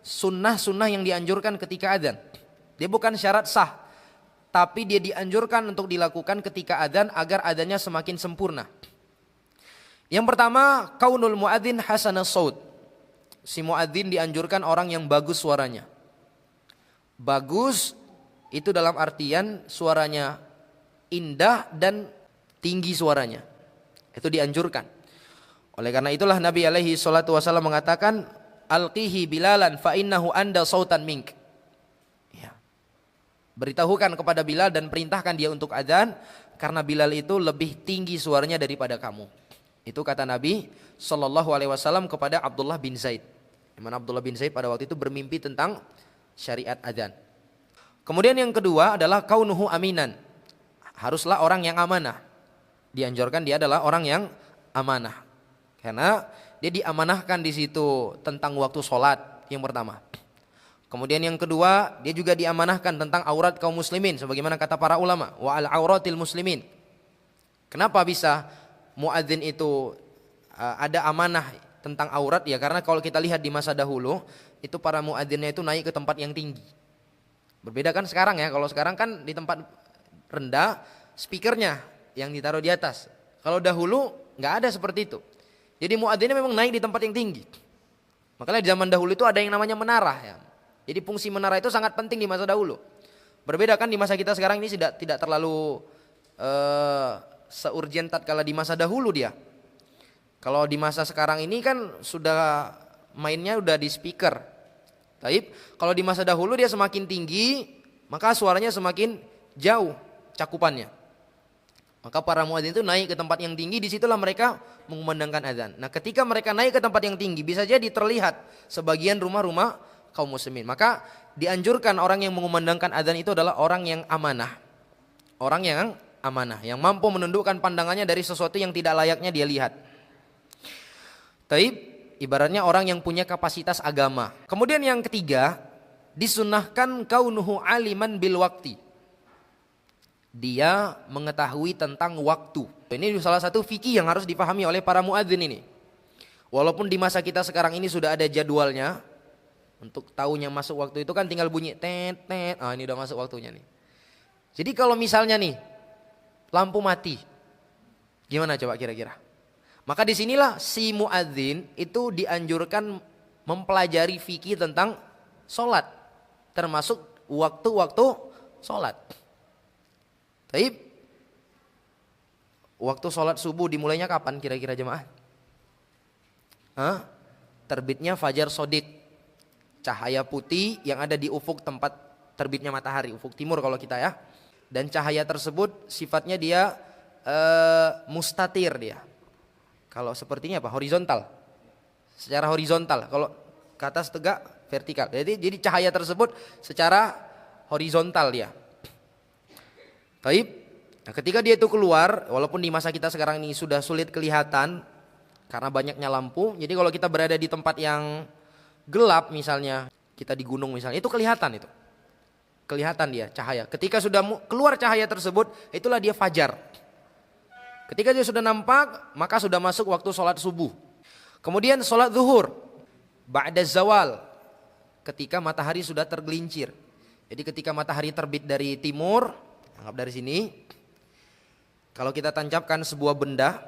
Sunnah-sunnah yang dianjurkan ketika adzan. Dia bukan syarat sah, tapi dia dianjurkan untuk dilakukan ketika adzan agar adzannya semakin sempurna. Yang pertama, kaunul muadzin hasanas saut. Si muadzin dianjurkan orang yang bagus suaranya. Bagus itu dalam artian suaranya indah dan tinggi suaranya. Itu dianjurkan. Oleh karena itulah Nabi alaihi salatu wasallam mengatakan, alqihi bilalan fa innahu anda sautan mink. Beritahukan kepada Bilal dan perintahkan dia untuk adzan karena Bilal itu lebih tinggi suaranya daripada kamu. Itu kata Nabi sallallahu alaihi wasallam kepada Abdullah bin Zaid. Di mana Abdullah bin Zaid pada waktu itu bermimpi tentang syariat adzan. Kemudian yang kedua adalah kaunuhu aminan. Haruslah orang yang amanah. Dianjurkan dia adalah orang yang amanah. Karena dia diamanahkan di situ tentang waktu sholat yang pertama. Kemudian yang kedua, dia juga diamanahkan tentang aurat kaum muslimin sebagaimana kata para ulama, wa al auratil muslimin. Kenapa bisa muadzin itu ada amanah tentang aurat? Ya karena kalau kita lihat di masa dahulu itu para muadzinnya itu naik ke tempat yang tinggi. Berbeda kan sekarang ya, kalau sekarang kan di tempat rendah speakernya yang ditaruh di atas. Kalau dahulu nggak ada seperti itu. Jadi muadzinnya memang naik di tempat yang tinggi. Makanya di zaman dahulu itu ada yang namanya menara ya. Jadi fungsi menara itu sangat penting di masa dahulu. Berbeda kan di masa kita sekarang ini tidak terlalu seurgent tatkala di masa dahulu dia. Kalau di masa sekarang ini kan sudah mainnya udah di speaker. Taib. Kalau di masa dahulu dia semakin tinggi, maka suaranya semakin jauh cakupannya. Maka para muadzin itu naik ke tempat yang tinggi, disitulah mereka mengumandangkan azan. Nah ketika mereka naik ke tempat yang tinggi, bisa jadi terlihat sebagian rumah-rumah kaum muslimin. Maka dianjurkan orang yang mengumandangkan azan itu adalah orang yang amanah. Orang yang amanah, yang mampu menundukkan pandangannya dari sesuatu yang tidak layaknya dia lihat. Taib, ibaratnya orang yang punya kapasitas agama. Kemudian yang ketiga, disunnahkan kaunuhu aliman bil waqti. Dia mengetahui tentang waktu. Ini salah satu fikih yang harus dipahami oleh para muadzin ini. Walaupun di masa kita sekarang ini sudah ada jadwalnya, untuk tahunya masuk waktu itu kan tinggal bunyi tet tet. Ah ini udah masuk waktunya nih. Jadi kalau misalnya nih lampu mati, gimana coba kira-kira? Maka disinilah si muadzin itu dianjurkan mempelajari fikih tentang sholat, termasuk waktu-waktu sholat. Taib, waktu sholat subuh dimulainya kapan kira-kira jemaah? Terbitnya fajar sodik, cahaya putih yang ada di ufuk tempat terbitnya matahari, ufuk timur kalau kita ya. Dan cahaya tersebut sifatnya dia mustatir dia. Kalau sepertinya apa? Horizontal. Secara horizontal. Kalau ke atas tegak, vertikal. Jadi cahaya tersebut secara horizontal dia. Taib. Nah, ketika dia itu keluar, walaupun di masa kita sekarang ini sudah sulit kelihatan karena banyaknya lampu. Jadi kalau kita berada di tempat yang gelap misalnya, kita di gunung misalnya, itu kelihatan itu. Kelihatan dia cahaya. Ketika sudah keluar cahaya tersebut, itulah dia fajar. Ketika dia sudah nampak, maka sudah masuk waktu sholat subuh. Kemudian sholat zuhur, ba'da zawal, ketika matahari sudah tergelincir. Jadi ketika matahari terbit dari timur, anggap dari sini, kalau kita tancapkan sebuah benda,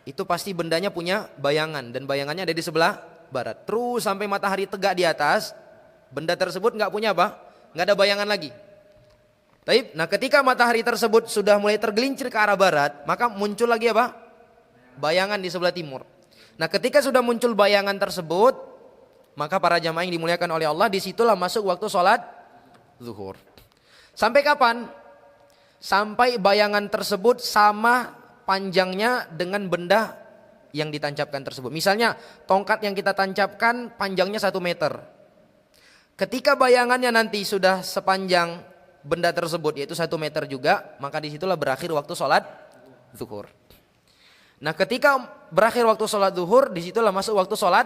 itu pasti bendanya punya bayangan, dan bayangannya ada di sebelah barat. Terus sampai matahari tegak di atas, benda tersebut nggak punya apa? Nggak ada bayangan lagi. Taib. Nah, ketika matahari tersebut sudah mulai tergelincir ke arah barat, maka muncul lagi apa? Bayangan di sebelah timur. Nah, ketika sudah muncul bayangan tersebut, maka para jamaah yang dimuliakan oleh Allah, disitulah masuk waktu sholat zuhur. Sampai kapan? Sampai bayangan tersebut sama panjangnya dengan benda yang ditancapkan tersebut. Misalnya tongkat yang kita tancapkan panjangnya 1 meter. Ketika bayangannya nanti sudah sepanjang benda tersebut, yaitu 1 meter juga, maka disitulah berakhir waktu sholat zuhur. Nah, ketika berakhir waktu sholat zuhur, disitulah masuk waktu sholat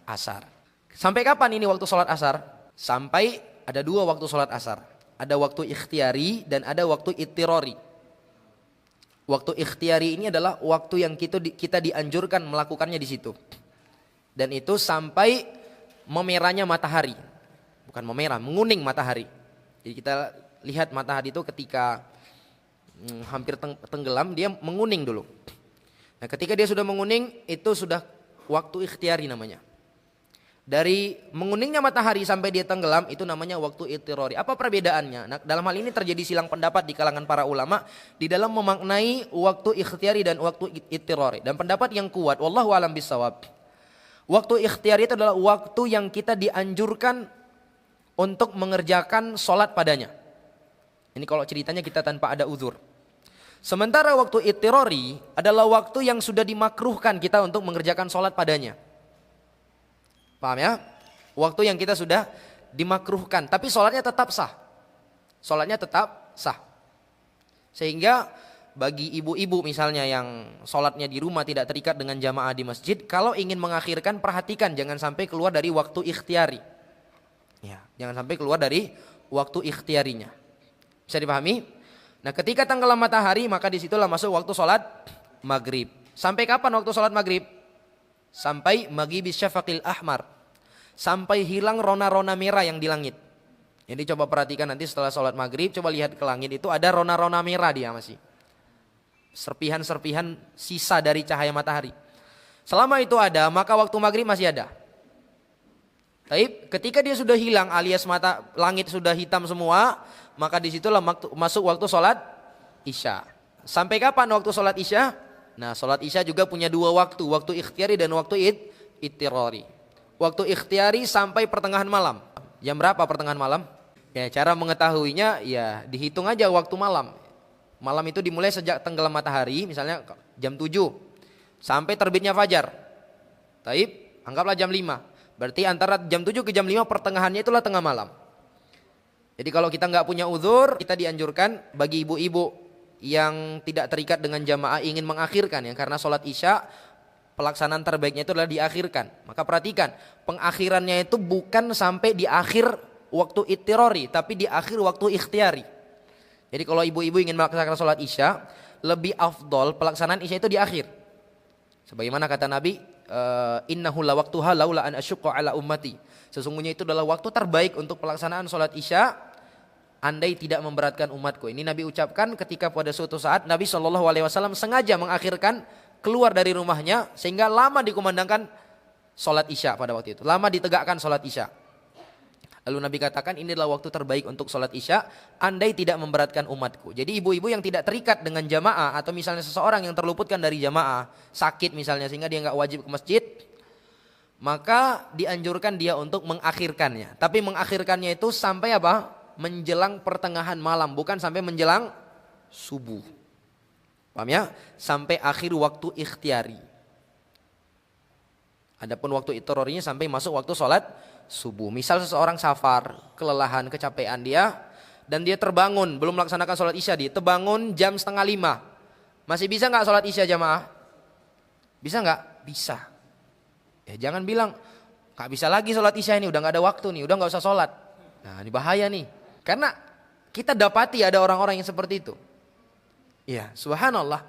asar. Sampai kapan ini waktu sholat asar? Sampai ada 2 waktu sholat asar. Ada waktu ikhtiari dan ada waktu ittirori. Waktu ikhtiari ini adalah waktu yang kita dianjurkan melakukannya di situ. Dan itu sampai memerahnya matahari. Bukan memerah, menguning matahari. Jadi kita lihat matahari itu ketika hampir tenggelam, dia menguning dulu. Nah, ketika dia sudah menguning, itu sudah waktu ikhtiari namanya. Dari menguningnya matahari sampai dia tenggelam, itu namanya waktu ittirori. Apa perbedaannya? Nah, dalam hal ini terjadi silang pendapat di kalangan para ulama di dalam memaknai waktu ikhtiari dan waktu ittirori. Dan pendapat yang kuat, wallahu a'lam bishawab, waktu ikhtiari itu adalah waktu yang kita dianjurkan untuk mengerjakan sholat padanya. Ini kalau ceritanya kita tanpa ada uzur. Sementara waktu ittirori adalah waktu yang sudah dimakruhkan kita untuk mengerjakan sholat padanya. Paham ya? Waktu yang kita sudah dimakruhkan, tapi sholatnya tetap sah. Sholatnya tetap sah. Sehingga bagi ibu-ibu misalnya yang sholatnya di rumah tidak terikat dengan jamaah di masjid, kalau ingin mengakhirkan, perhatikan jangan sampai keluar dari waktu ikhtiari. Ya, jangan sampai keluar dari waktu ikhtiarinya. Bisa dipahami? Nah, ketika tenggelam matahari, maka disitulah masuk waktu sholat maghrib. Sampai kapan waktu sholat maghrib? Sampai maghribis syafaqil ahmar. Sampai hilang rona-rona merah yang di langit. Jadi coba perhatikan nanti setelah sholat maghrib, coba lihat ke langit itu ada rona-rona merah dia masih. Serpihan-serpihan sisa dari cahaya matahari. Selama itu ada, maka waktu maghrib masih ada. Taib, ketika dia sudah hilang alias langit sudah hitam semua, maka disitulah masuk waktu sholat isya. Sampai kapan waktu sholat isya? Nah, sholat isya juga punya 2 waktu, waktu ikhtiari dan waktu ittirori. Waktu ikhtiari sampai pertengahan malam. Jam berapa pertengahan malam? Ya, cara mengetahuinya ya dihitung aja waktu malam. Malam itu dimulai sejak tenggelam matahari, misalnya jam 7 sampai terbitnya fajar. Taib, anggaplah jam 5. Berarti antara jam 7 ke jam 5 pertengahannya itulah tengah malam. Jadi kalau kita nggak punya uzur, kita dianjurkan bagi ibu-ibu yang tidak terikat dengan jamaah ingin mengakhirkan ya, karena sholat isya pelaksanaan terbaiknya itu adalah diakhirkan. Maka perhatikan, pengakhirannya itu bukan sampai di akhir waktu ittirori, tapi di akhir waktu ikhtiari. Jadi kalau ibu-ibu ingin melaksanakan sholat isya, lebih afdol pelaksanaan isya itu di akhir. Sebagaimana kata Nabi, innahu la waqtuha laula an asyqa ala ummati. Sesungguhnya itu adalah waktu terbaik untuk pelaksanaan sholat isya andai tidak memberatkan umatku. Ini Nabi ucapkan ketika pada suatu saat Nabi SAW sengaja mengakhirkan keluar dari rumahnya sehingga lama dikumandangkan sholat isya pada waktu itu. Lama ditegakkan sholat isya. Lalu Nabi katakan ini adalah waktu terbaik untuk sholat isya andai tidak memberatkan umatku. Jadi ibu-ibu yang tidak terikat dengan jamaah atau misalnya seseorang yang terluputkan dari jamaah, sakit misalnya sehingga dia nggak wajib ke masjid, maka dianjurkan dia untuk mengakhirkannya. Tapi mengakhirkannya itu sampai apa? Menjelang pertengahan malam, bukan sampai menjelang subuh. Paham ya? Sampai akhir waktu ikhtiari. Adapun waktu itirorinya sampai masuk waktu sholat subuh. Misal seseorang safar, kelelahan, kecapean dia, dan dia terbangun, belum melaksanakan sholat isya, dia terbangun jam 4:30. Masih bisa nggak sholat isya jamaah? Bisa nggak? Bisa. Ya jangan bilang, nggak bisa lagi sholat isya ini, udah nggak ada waktu nih, udah nggak usah sholat. Nah ini bahaya nih. Karena kita dapati ada orang-orang yang seperti itu. Ya subhanallah.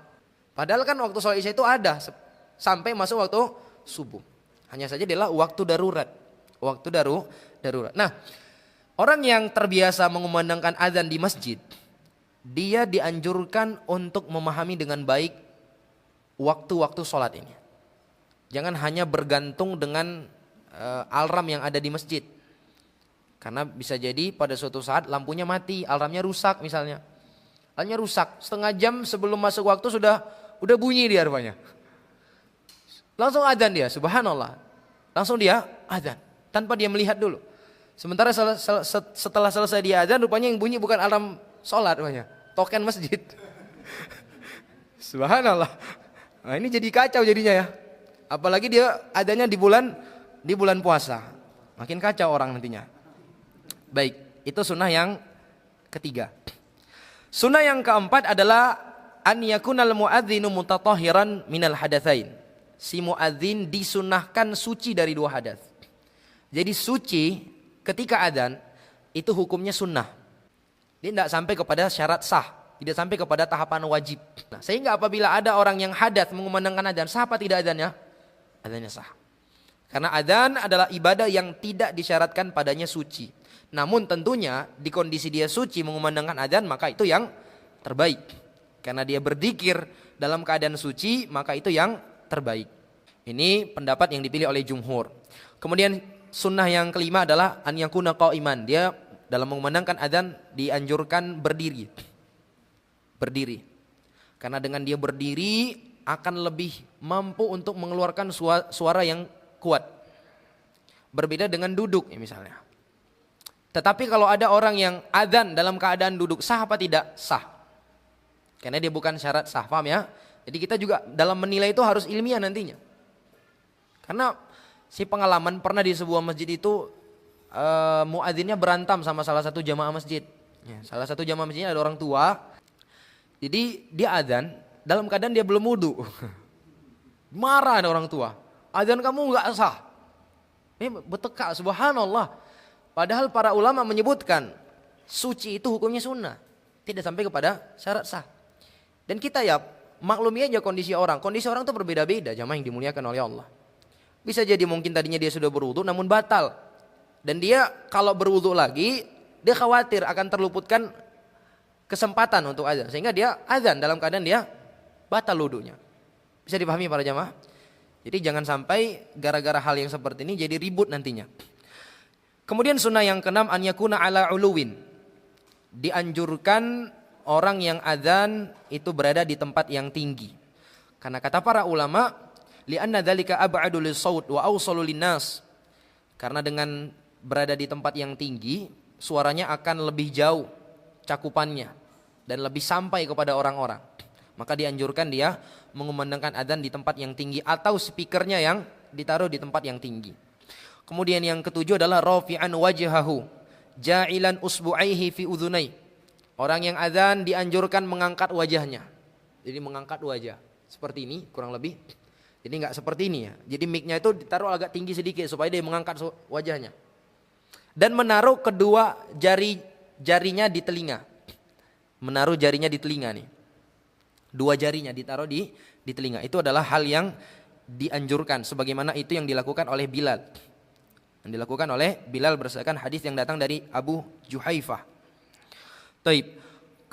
Padahal kan waktu sholat isya itu ada sampai masuk waktu subuh. Hanya saja adalah waktu darurat. Waktu darurat. Nah, orang yang terbiasa mengumandangkan azan di masjid, dia dianjurkan untuk memahami dengan baik waktu-waktu sholat ini. Jangan hanya bergantung dengan alarm yang ada di masjid. Karena bisa jadi pada suatu saat lampunya mati, alarmnya rusak misalnya. Alarmnya rusak, setengah jam sebelum masuk waktu udah bunyi dia rupanya. Langsung adzan dia, subhanallah. Langsung dia adzan tanpa dia melihat dulu. Sementara setelah selesai dia adzan rupanya yang bunyi bukan alarm sholat rupanya, token masjid. Subhanallah. Nah, ini jadi kacau jadinya ya. Apalagi dia adanya di bulan puasa. Makin kacau orang nantinya. Baik, itu sunnah yang ketiga. Sunnah yang keempat adalah an yakunal muadzinu mutatahhiran minal hadatsain. Si muadzin disunnahkan suci dari 2 hadas. Jadi suci ketika adzan itu hukumnya sunnah. Dia tidak sampai kepada syarat sah, tidak sampai kepada tahapan wajib. Nah, sehingga apabila ada orang yang hadas mengumandangkan adzan, sah apa tidak adzannya? Adzannya sah. Karena adzan adalah ibadah yang tidak disyaratkan padanya suci. Namun tentunya di kondisi dia suci mengumandangkan adzan, maka itu yang terbaik. Karena dia berzikir dalam keadaan suci, maka itu yang terbaik. Ini pendapat yang dipilih oleh jumhur. Kemudian sunnah yang kelima adalah an yakuna qaiman. Dia dalam mengumandangkan adzan dianjurkan berdiri. Berdiri. Karena dengan dia berdiri akan lebih mampu untuk mengeluarkan suara yang kuat. Berbeda dengan duduk ya misalnya. Tetapi kalau ada orang yang adzan dalam keadaan duduk, sah apa tidak? Sah. Karena dia bukan syarat sah, paham ya? Jadi kita juga dalam menilai itu harus ilmiah nantinya. Karena si pengalaman pernah di sebuah masjid itu muadzinnya berantem sama salah satu jamaah masjid. Ya, salah satu jamaah masjidnya ada orang tua. Jadi dia adzan dalam keadaan dia belum wudu. Marah ada orang tua. Adzan kamu enggak sah. Ini bertekak, subhanallah. Padahal para ulama menyebutkan suci itu hukumnya sunnah. Tidak sampai kepada syarat sah. Dan kita ya maklumi aja kondisi orang. Kondisi orang itu berbeda-beda, jamaah yang dimuliakan oleh Allah. Bisa jadi mungkin tadinya dia sudah berwudu namun batal. Dan dia kalau berwudu lagi, dia khawatir akan terluputkan kesempatan untuk adzan. Sehingga dia adzan dalam keadaan dia batal wudunya. Bisa dipahami para jamaah? Jadi jangan sampai gara-gara hal yang seperti ini jadi ribut nantinya. Kemudian sunnah yang keenam an yakuna ala uluwin. Dianjurkan orang yang adzan itu berada di tempat yang tinggi. Karena kata para ulama, li'anna dzalika ab'adu lis-shaut wa awsalu lin-nas. Karena dengan berada di tempat yang tinggi, suaranya akan lebih jauh cakupannya dan lebih sampai kepada orang-orang. Maka dianjurkan dia mengumandangkan adzan di tempat yang tinggi atau speakernya yang ditaruh di tempat yang tinggi. Kemudian yang ketujuh adalah rafi'an wajhahu ja'ilan usbu'aihi fi udhunai. Orang yang adzan dianjurkan mengangkat wajahnya. Jadi mengangkat wajah seperti ini kurang lebih. Jadi enggak seperti ini ya. Jadi mic-nya itu ditaruh agak tinggi sedikit supaya dia mengangkat wajahnya. Dan menaruh kedua jarinya di telinga. Menaruh jarinya di telinga nih. 2 jarinya ditaruh di telinga. Itu adalah hal yang dianjurkan sebagaimana itu yang dilakukan oleh Bilal. Yang dilakukan oleh Bilal berdasarkan hadis yang datang dari Abu Juhaifah. Taib.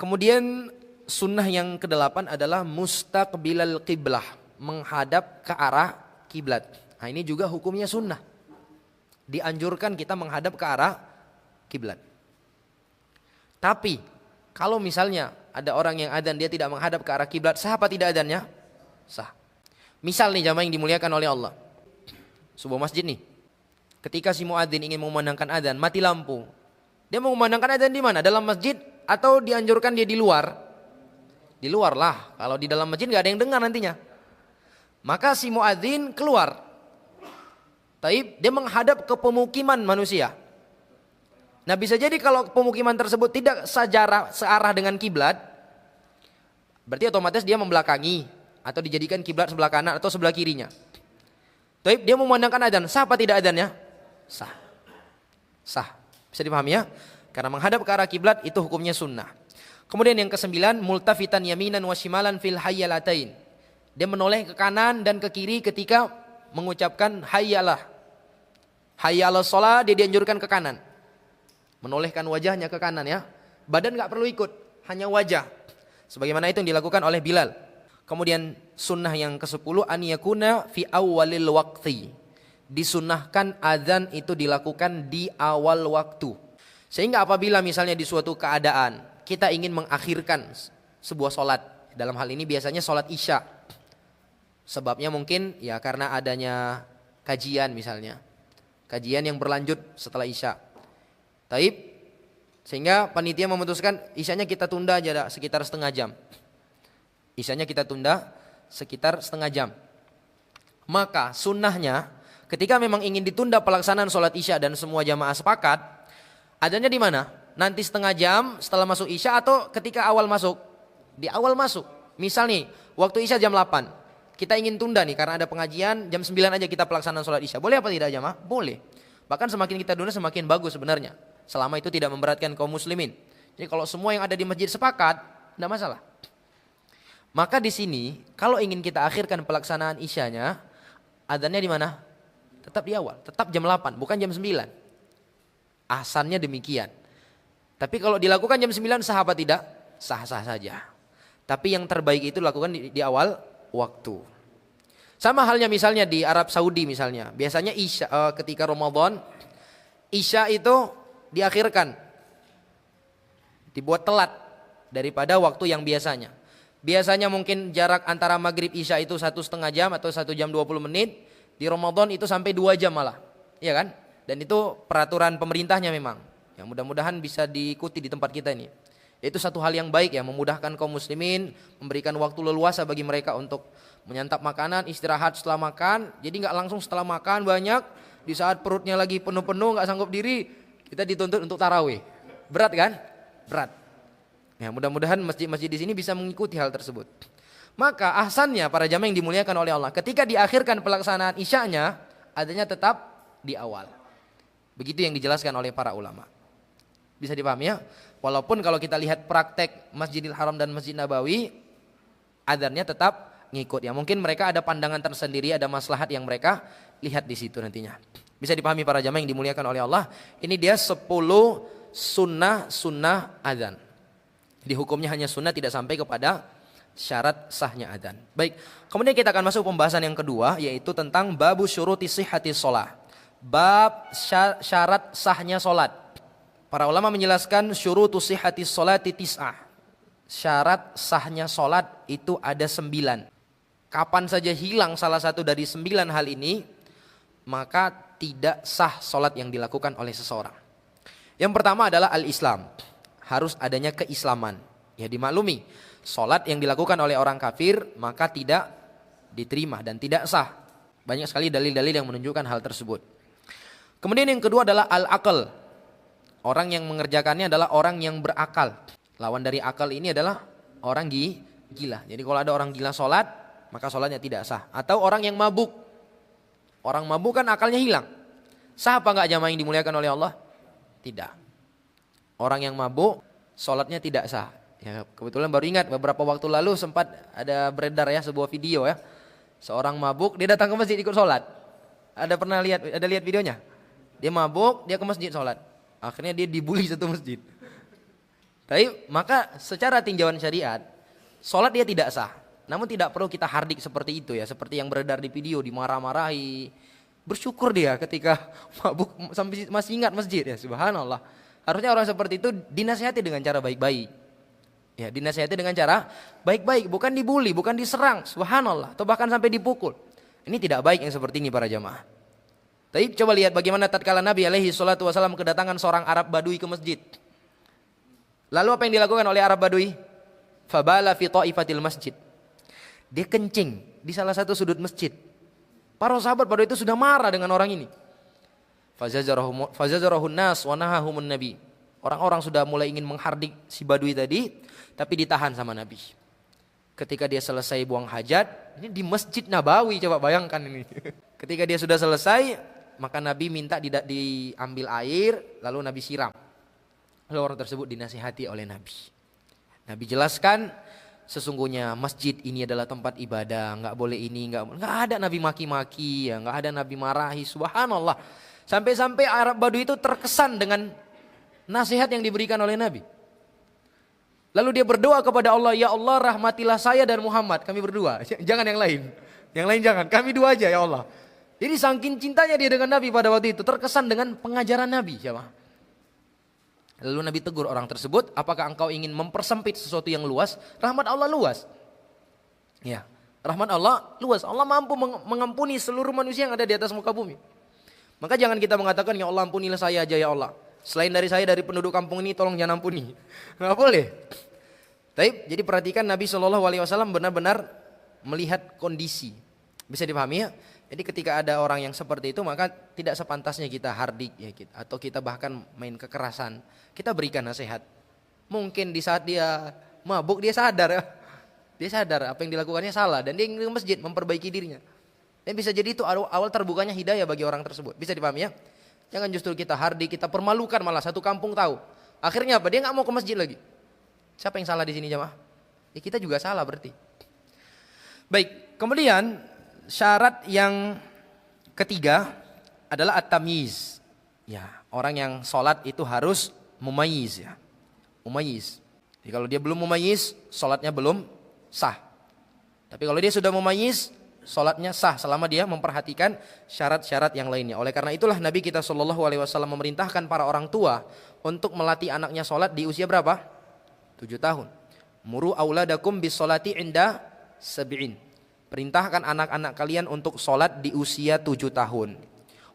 Kemudian sunnah yang ke-8 adalah mustaqbilal qiblah. menghadap ke arah kiblat. Nah, ini juga hukumnya sunnah. Dianjurkan kita menghadap ke arah kiblat. Tapi kalau misalnya ada orang yang adzan dia tidak menghadap ke arah kiblat, sah apa tidak adzannya? Sah. Misal nih jamaah yang dimuliakan oleh Allah, sebuah masjid nih, ketika si muadzin ingin memandangkan adzan, mati lampu. Dia mau memandangkan adzan di mana? Dalam masjid atau dianjurkan dia di luar? Di luar lah. Kalau di dalam masjid nggak ada yang dengar nantinya. Maka si muadzin keluar. Taib, dia menghadap ke pemukiman manusia. Nah, bisa jadi kalau pemukiman tersebut tidak searah dengan kiblat, berarti otomatis dia membelakangi atau dijadikan kiblat sebelah kanan atau sebelah kirinya. Taib, dia memandangkan adzan, sah apa tidak adzannya? Sah. Sah. Bisa dipahami ya? Karena menghadap ke arah kiblat itu hukumnya sunnah. Kemudian yang ke-9, multafitan yaminan wa shimalan fil hayyalatain. Dia menoleh ke kanan dan ke kiri ketika mengucapkan hayyalah. Hayyalah shalah, dia dianjurkan ke kanan. Menolehkan wajahnya ke kanan ya. Badan enggak perlu ikut, hanya wajah. Sebagaimana itu yang dilakukan oleh Bilal. Kemudian sunnah yang ke-10, an yakuna fi awwalil waqti. Disunnahkan azan itu dilakukan di awal waktu. Sehingga apabila misalnya di suatu keadaan kita ingin mengakhirkan sebuah solat, dalam hal ini biasanya solat isya. Sebabnya mungkin ya karena adanya kajian misalnya. Kajian yang berlanjut setelah isya. Taib, sehingga panitia memutuskan isyanya kita tunda aja sekitar setengah jam. Isyanya kita tunda sekitar setengah jam. Maka sunnahnya ketika memang ingin ditunda pelaksanaan sholat isya dan semua jamaah sepakat, adanya di mana? Nanti setengah jam setelah masuk isya atau ketika awal masuk? Di awal masuk. Misal nih, waktu isya jam 8. Kita ingin tunda nih karena ada pengajian, jam 9 aja kita pelaksanaan sholat isya. Boleh apa tidak jamaah? Boleh. Bahkan semakin kita tunda semakin bagus sebenarnya. Selama itu tidak memberatkan kaum muslimin. Jadi kalau semua yang ada di masjid sepakat, tidak masalah. Maka di sini kalau ingin kita akhirkan pelaksanaan isyanya, adzannya di mana? Tetap di awal, tetap jam 8, bukan jam 9. Asalnya demikian. Tapi kalau dilakukan jam 9 sah apa tidak? Sah-sah saja. Tapi yang terbaik itu lakukan di awal waktu. Sama halnya misalnya di Arab Saudi misalnya. Biasanya isya ketika Ramadan, isya itu diakhirkan. Dibuat telat daripada waktu yang biasanya. Biasanya mungkin jarak antara maghrib isya itu 1,5 jam atau 1 jam 20 menit. Di Ramadan itu sampai 2 jam malah. Iya kan? Dan itu peraturan pemerintahnya memang. Yang mudah-mudahan bisa diikuti di tempat kita ini. Itu satu hal yang baik ya, memudahkan kaum muslimin, memberikan waktu leluasa bagi mereka untuk menyantap makanan, istirahat setelah makan. Jadi nggak langsung setelah makan banyak, di saat perutnya lagi penuh-penuh nggak sanggup diri, kita dituntut untuk tarawih. Berat kan? Berat. Ya, mudah-mudahan masjid-masjid di sini bisa mengikuti hal tersebut. Maka ahsannya para jamaah yang dimuliakan oleh Allah, ketika diakhirkan pelaksanaan isyanya, adanya tetap di awal. Begitu yang dijelaskan oleh para ulama. Bisa dipahami ya? Walaupun kalau kita lihat praktek Masjidil Haram dan Masjid Nabawi, adzannya tetap ngikut ya. Mungkin mereka ada pandangan tersendiri, ada maslahat yang mereka lihat di situ nantinya. Bisa dipahami para jamaah yang dimuliakan oleh Allah. Ini dia 10 sunnah adzan. Di hukumnya hanya sunnah, tidak sampai kepada syarat sahnya adzan. Baik, kemudian kita akan masuk pembahasan yang kedua, yaitu tentang babu syuruti sihhatis shalah. Bab syarat sahnya salat. Para ulama menjelaskan syurutu sihhatis sholati tis'ah. Syarat sahnya salat itu ada 9. Kapan saja hilang salah satu dari 9 hal ini, maka tidak sah salat yang dilakukan oleh seseorang. Yang pertama adalah al-Islam. Harus adanya keislaman. Ya dimaklumi, salat yang dilakukan oleh orang kafir maka tidak diterima dan tidak sah. Banyak sekali dalil-dalil yang menunjukkan hal tersebut. Kemudian yang kedua adalah al-aql. Orang yang mengerjakannya adalah orang yang berakal. Lawan dari akal ini adalah orang gila. Jadi kalau ada orang gila sholat, maka sholatnya tidak sah. Atau orang yang mabuk. Orang mabuk kan akalnya hilang. Sah apa enggak jamaah yang dimuliakan oleh Allah? Tidak. Orang yang mabuk, sholatnya tidak sah. Ya, kebetulan baru ingat beberapa waktu lalu sempat ada beredar ya sebuah video ya. Seorang mabuk, dia datang ke masjid ikut sholat. Ada lihat videonya? Dia mabuk, dia ke masjid sholat. Akhirnya dia dibully satu masjid. Tapi maka secara tinjauan syariat, sholat dia tidak sah. Namun tidak perlu kita hardik seperti itu ya, seperti yang beredar di video, dimarah-marahi. Bersyukur dia ketika mabuk sampai masih ingat masjid ya, subhanallah. Harusnya orang seperti itu dinasihati dengan cara baik-baik. Ya, dinasihati dengan cara baik-baik, bukan dibully, bukan diserang, subhanallah, atau bahkan sampai dipukul. Ini tidak baik yang seperti ini para jamaah. Tapi coba lihat bagaimana tatkala Nabi alaihi salatu wasallam kedatangan seorang Arab Badui ke masjid. Lalu apa yang dilakukan oleh Arab Badui? Fabala fi ta'ifatil masjid. Dia kencing di salah satu sudut masjid. Para sahabat pada itu sudah marah dengan orang ini. Fazazarahun nas wa nahahumun nabi. Orang-orang sudah mulai ingin menghardik si Badui tadi, tapi ditahan sama Nabi. Ketika dia selesai buang hajat, ini di Masjid Nabawi, coba bayangkan ini. Ketika dia sudah selesai, maka Nabi minta diambil air, lalu Nabi siram. Lalu orang tersebut dinasihati oleh Nabi. Nabi jelaskan, sesungguhnya masjid ini adalah tempat ibadah, nggak boleh ini, nggak ada Nabi maki-maki, ya, nggak ada Nabi marahi, subhanallah. Sampai-sampai Arab Badui itu terkesan dengan nasihat yang diberikan oleh Nabi. Lalu dia berdoa kepada Allah, ya Allah rahmatilah saya dan Muhammad, kami berdua, jangan yang lain jangan, kami dua aja ya Allah. Jadi saking cintanya dia dengan Nabi pada waktu itu, terkesan dengan pengajaran Nabi, siapa? Lalu Nabi tegur orang tersebut, apakah engkau ingin mempersempit sesuatu yang luas? Rahmat Allah luas. Ya, rahmat Allah luas. Allah mampu mengampuni seluruh manusia yang ada di atas muka bumi. Maka jangan kita mengatakan, ya Allah ampunilah saya aja ya Allah. Selain dari saya, dari penduduk kampung ini tolong jangan ampuni. Nggak boleh. Jadi perhatikan Nabi SAW benar-benar melihat kondisi. Bisa dipahami ya? Jadi ketika ada orang yang seperti itu, maka tidak sepantasnya kita hardik ya, atau kita bahkan main kekerasan. Kita berikan nasihat. Mungkin di saat dia mabuk dia sadar ya. Dia sadar apa yang dilakukannya salah dan dia ingin ke masjid memperbaiki dirinya. Dan bisa jadi itu awal terbukanya hidayah bagi orang tersebut. Bisa dipahami ya? Jangan justru kita hardik, kita permalukan malah satu kampung tahu. Akhirnya apa? Dia nggak mau ke masjid lagi. Siapa yang salah di sini jamaah? Ya kita juga salah berarti. Baik, kemudian syarat yang ketiga adalah at-tamyiz. Ya, orang yang sholat itu harus mumayyiz ya. Mumayyiz. Jadi kalau dia belum mumayyiz, sholatnya belum sah. Tapi kalau dia sudah mumayyiz, sholatnya sah selama dia memperhatikan syarat-syarat yang lainnya. Oleh karena itulah Nabi kita SAW memerintahkan para orang tua untuk melatih anaknya sholat di usia berapa? 7 tahun. Muru auladakum bis sholati inda sab'in. Perintahkan anak-anak kalian untuk sholat di usia 7 tahun.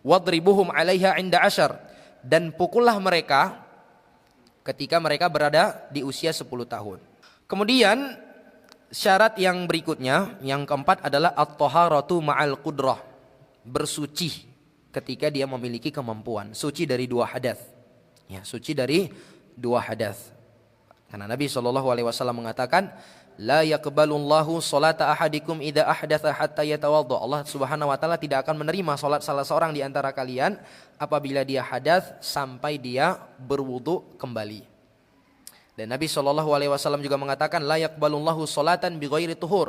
Wadribuhum alaiha inda asyar. Dan pukullah mereka ketika mereka berada di usia 10 tahun. Kemudian syarat yang berikutnya, yang keempat adalah at-taharatu ma'al qudrah. Bersuci ketika dia memiliki kemampuan. Suci dari 2 hadath. Ya, suci dari 2 hadath. Karena Nabi SAW mengatakan, la yaqbalullahu salata ahadikum idza ahdatha hatta yatawadda. Allah Subhanahu wa taala tidak akan menerima salat salah seorang di antara kalian apabila dia hadas sampai dia berwudu kembali. Dan Nabi SAW juga mengatakan, la yaqbalullahu salatan bighairi tuhur.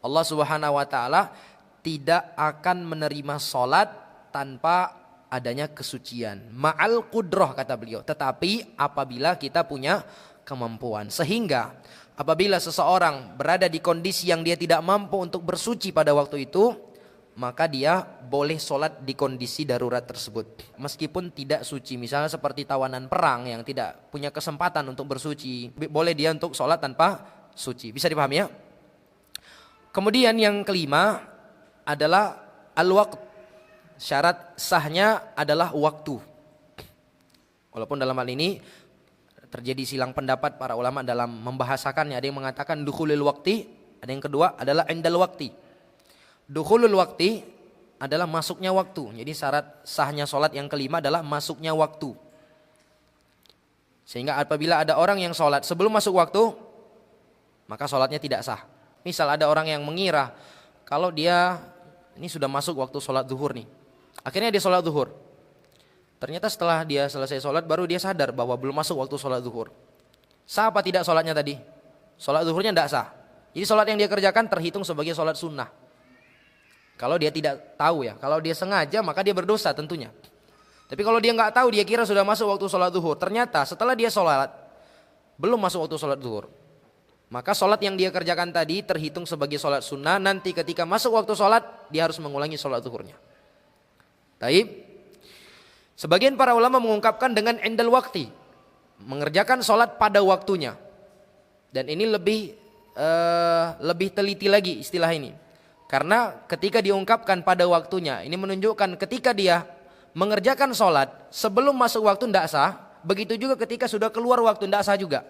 Allah Subhanahu wa taala tidak akan menerima salat tanpa adanya kesucian. Ma'al qudrah kata beliau, tetapi apabila kita punya kemampuan. Sehingga apabila seseorang berada di kondisi yang dia tidak mampu untuk bersuci pada waktu itu, maka dia boleh sholat di kondisi darurat tersebut. Meskipun tidak suci, misalnya seperti tawanan perang yang tidak punya kesempatan untuk bersuci, boleh dia untuk sholat tanpa suci. Bisa dipahami ya? Kemudian yang kelima adalah al-waqt. Syarat sahnya adalah waktu. Walaupun dalam hal ini terjadi silang pendapat para ulama dalam membahasakannya. Ada yang mengatakan dukhulul waqti, ada yang kedua adalah indal waqti. Dukhulul waqti adalah masuknya waktu. Jadi syarat sahnya sholat yang kelima adalah masuknya waktu. Sehingga apabila ada orang yang sholat sebelum masuk waktu, maka sholatnya tidak sah. Misal ada orang yang mengira kalau dia ini sudah masuk waktu sholat zuhur nih, akhirnya dia sholat zuhur. Ternyata setelah dia selesai sholat baru dia sadar bahwa belum masuk waktu sholat zuhur. Sah apa tidak sholatnya tadi? Sholat zuhurnya tidak sah. Jadi sholat yang dia kerjakan terhitung sebagai sholat sunnah. Kalau dia tidak tahu ya, kalau dia sengaja maka dia berdosa tentunya. Tapi kalau dia nggak tahu, dia kira sudah masuk waktu sholat zuhur. Ternyata setelah dia sholat belum masuk waktu sholat zuhur, maka sholat yang dia kerjakan tadi terhitung sebagai sholat sunnah. Nanti ketika masuk waktu sholat, dia harus mengulangi sholat zuhurnya. Taib. Sebagian para ulama mengungkapkan dengan indal wakti, mengerjakan sholat pada waktunya. Dan ini lebih teliti lagi istilah ini. Karena ketika diungkapkan pada waktunya, ini menunjukkan ketika dia mengerjakan sholat sebelum masuk waktu tidak sah. Begitu juga ketika sudah keluar waktu tidak sah juga.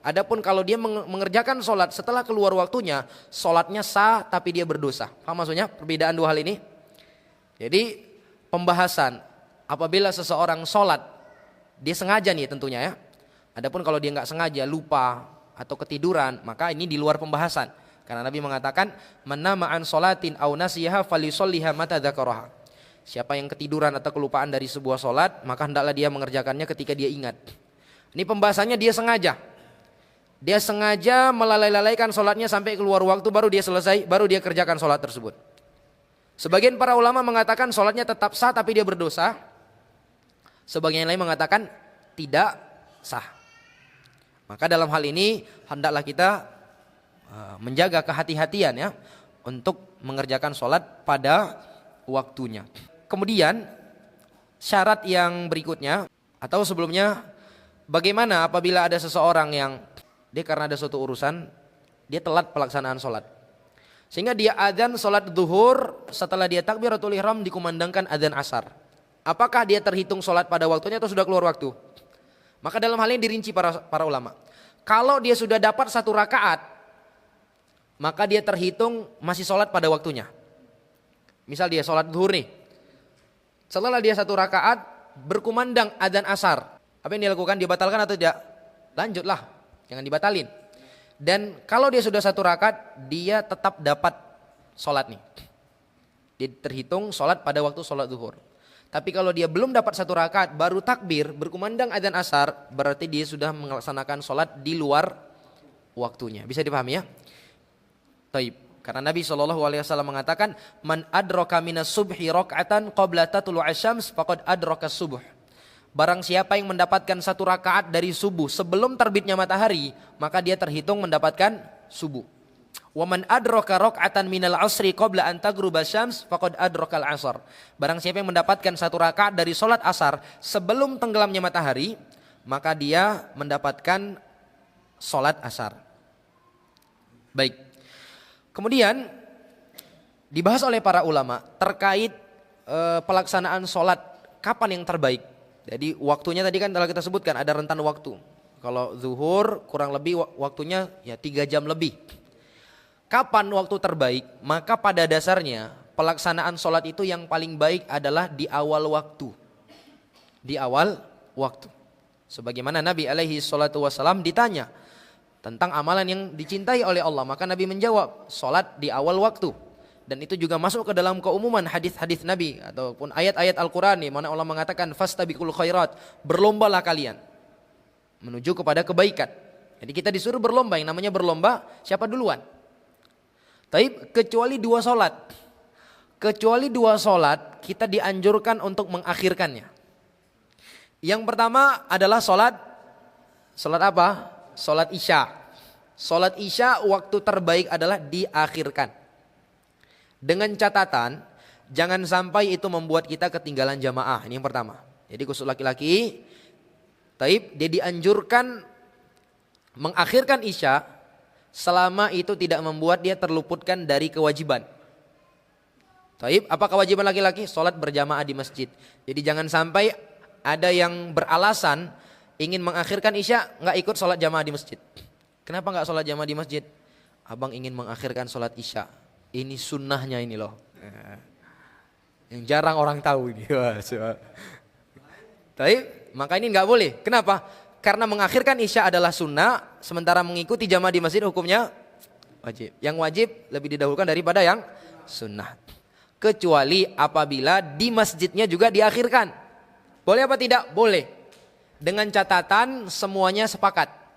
Adapun kalau dia mengerjakan sholat setelah keluar waktunya, sholatnya sah tapi dia berdosa. Paham maksudnya perbedaan dua hal ini? Jadi pembahasan apabila seseorang sholat, dia sengaja nih tentunya ya. Adapun kalau dia nggak sengaja, lupa atau ketiduran, maka ini di luar pembahasan. Karena Nabi mengatakan, "Man nama an sholatin aw nasiyaha falyusolliha mata dzakaraha." Siapa yang ketiduran atau kelupaan dari sebuah sholat, maka hendaklah dia mengerjakannya ketika dia ingat. Ini pembahasannya dia sengaja. Dia sengaja melalaikan sholatnya sampai keluar waktu, baru dia selesai, baru dia kerjakan sholat tersebut. Sebagian para ulama mengatakan sholatnya tetap sah tapi dia berdosa. Sebagian lain mengatakan tidak sah. Maka dalam hal ini hendaklah kita menjaga kehati-hatian ya untuk mengerjakan sholat pada waktunya. Kemudian syarat yang berikutnya atau sebelumnya, bagaimana apabila ada seseorang yang dia karena ada suatu urusan, dia telat pelaksanaan sholat. Sehingga dia adzan sholat zuhur, setelah dia takbiratul ihram dikumandangkan adzan asar. Apakah dia terhitung sholat pada waktunya atau sudah keluar waktu? Maka dalam hal ini dirinci para ulama. Kalau dia sudah dapat 1 rakaat, maka dia terhitung masih sholat pada waktunya. Misal dia sholat zuhur nih. Setelah dia 1 rakaat, berkumandang adzan asar. Apa yang dilakukan? Dia batalkan atau tidak? Lanjutlah. Jangan dibatalin. Dan kalau dia sudah 1 rakaat, dia tetap dapat sholat nih. Dia terhitung sholat pada waktu sholat zuhur. Tapi kalau dia belum dapat 1 rakaat, baru takbir, berkumandang adzan asar, berarti dia sudah melaksanakan sholat di luar waktunya. Bisa dipahami ya? Taib. Karena Nabi SAW mengatakan, "Man adraka minas subhi raka'atan qabla tatlu'i syams faqad adraka subuh." Barang siapa yang mendapatkan 1 rakaat dari subuh sebelum terbitnya matahari, maka dia terhitung mendapatkan subuh. Wa man adraka raka'atan minal 'ashri qabla an taghruba syams faqad adrakal 'ashar. Barang siapa yang mendapatkan 1 rakaat dari salat asar sebelum tenggelamnya matahari, maka dia mendapatkan salat asar. Baik. Kemudian dibahas oleh para ulama terkait pelaksanaan salat kapan yang terbaik. Jadi waktunya tadi kan telah kita sebutkan ada rentan waktu. Kalau zuhur kurang lebih waktunya ya 3 jam lebih. Kapan waktu terbaik? Maka pada dasarnya pelaksanaan sholat itu yang paling baik adalah di awal waktu. Di awal waktu. Sebagaimana Nabi alaihi salatu wassalam ditanya tentang amalan yang dicintai oleh Allah. Maka Nabi menjawab sholat di awal waktu. Dan itu juga masuk ke dalam keumuman hadis-hadis Nabi ataupun ayat-ayat Al-Quran di mana Allah mengatakan fastabiqul khairat, berlombalah kalian menuju kepada kebaikan. Jadi kita disuruh berlomba, yang namanya berlomba siapa duluan? Taib, kecuali 2 sholat. Kecuali 2 sholat kita dianjurkan untuk mengakhirkannya. Yang pertama adalah sholat apa? Sholat isya. Sholat isya waktu terbaik adalah diakhirkan. Dengan catatan jangan sampai itu membuat kita ketinggalan jamaah. Ini yang pertama. Jadi khusus laki-laki, taib, dia dianjurkan mengakhirkan isya selama itu tidak membuat dia terluputkan dari kewajiban. Taib, apa kewajiban laki-laki? Sholat berjamaah di masjid. Jadi jangan sampai ada yang beralasan ingin mengakhirkan isya nggak ikut sholat jamaah di masjid. Kenapa nggak sholat jamaah di masjid? Abang ingin mengakhirkan sholat isya. Ini sunnahnya ini loh. Yang jarang orang tahu ini. Tapi maka ini nggak boleh. Kenapa? Karena mengakhirkan isya adalah sunnah, sementara mengikuti jamaah di masjid hukumnya wajib. Yang wajib lebih didahulukan daripada yang sunnah. Kecuali apabila di masjidnya juga diakhirkan. Boleh apa tidak? Boleh. Dengan catatan semuanya sepakat.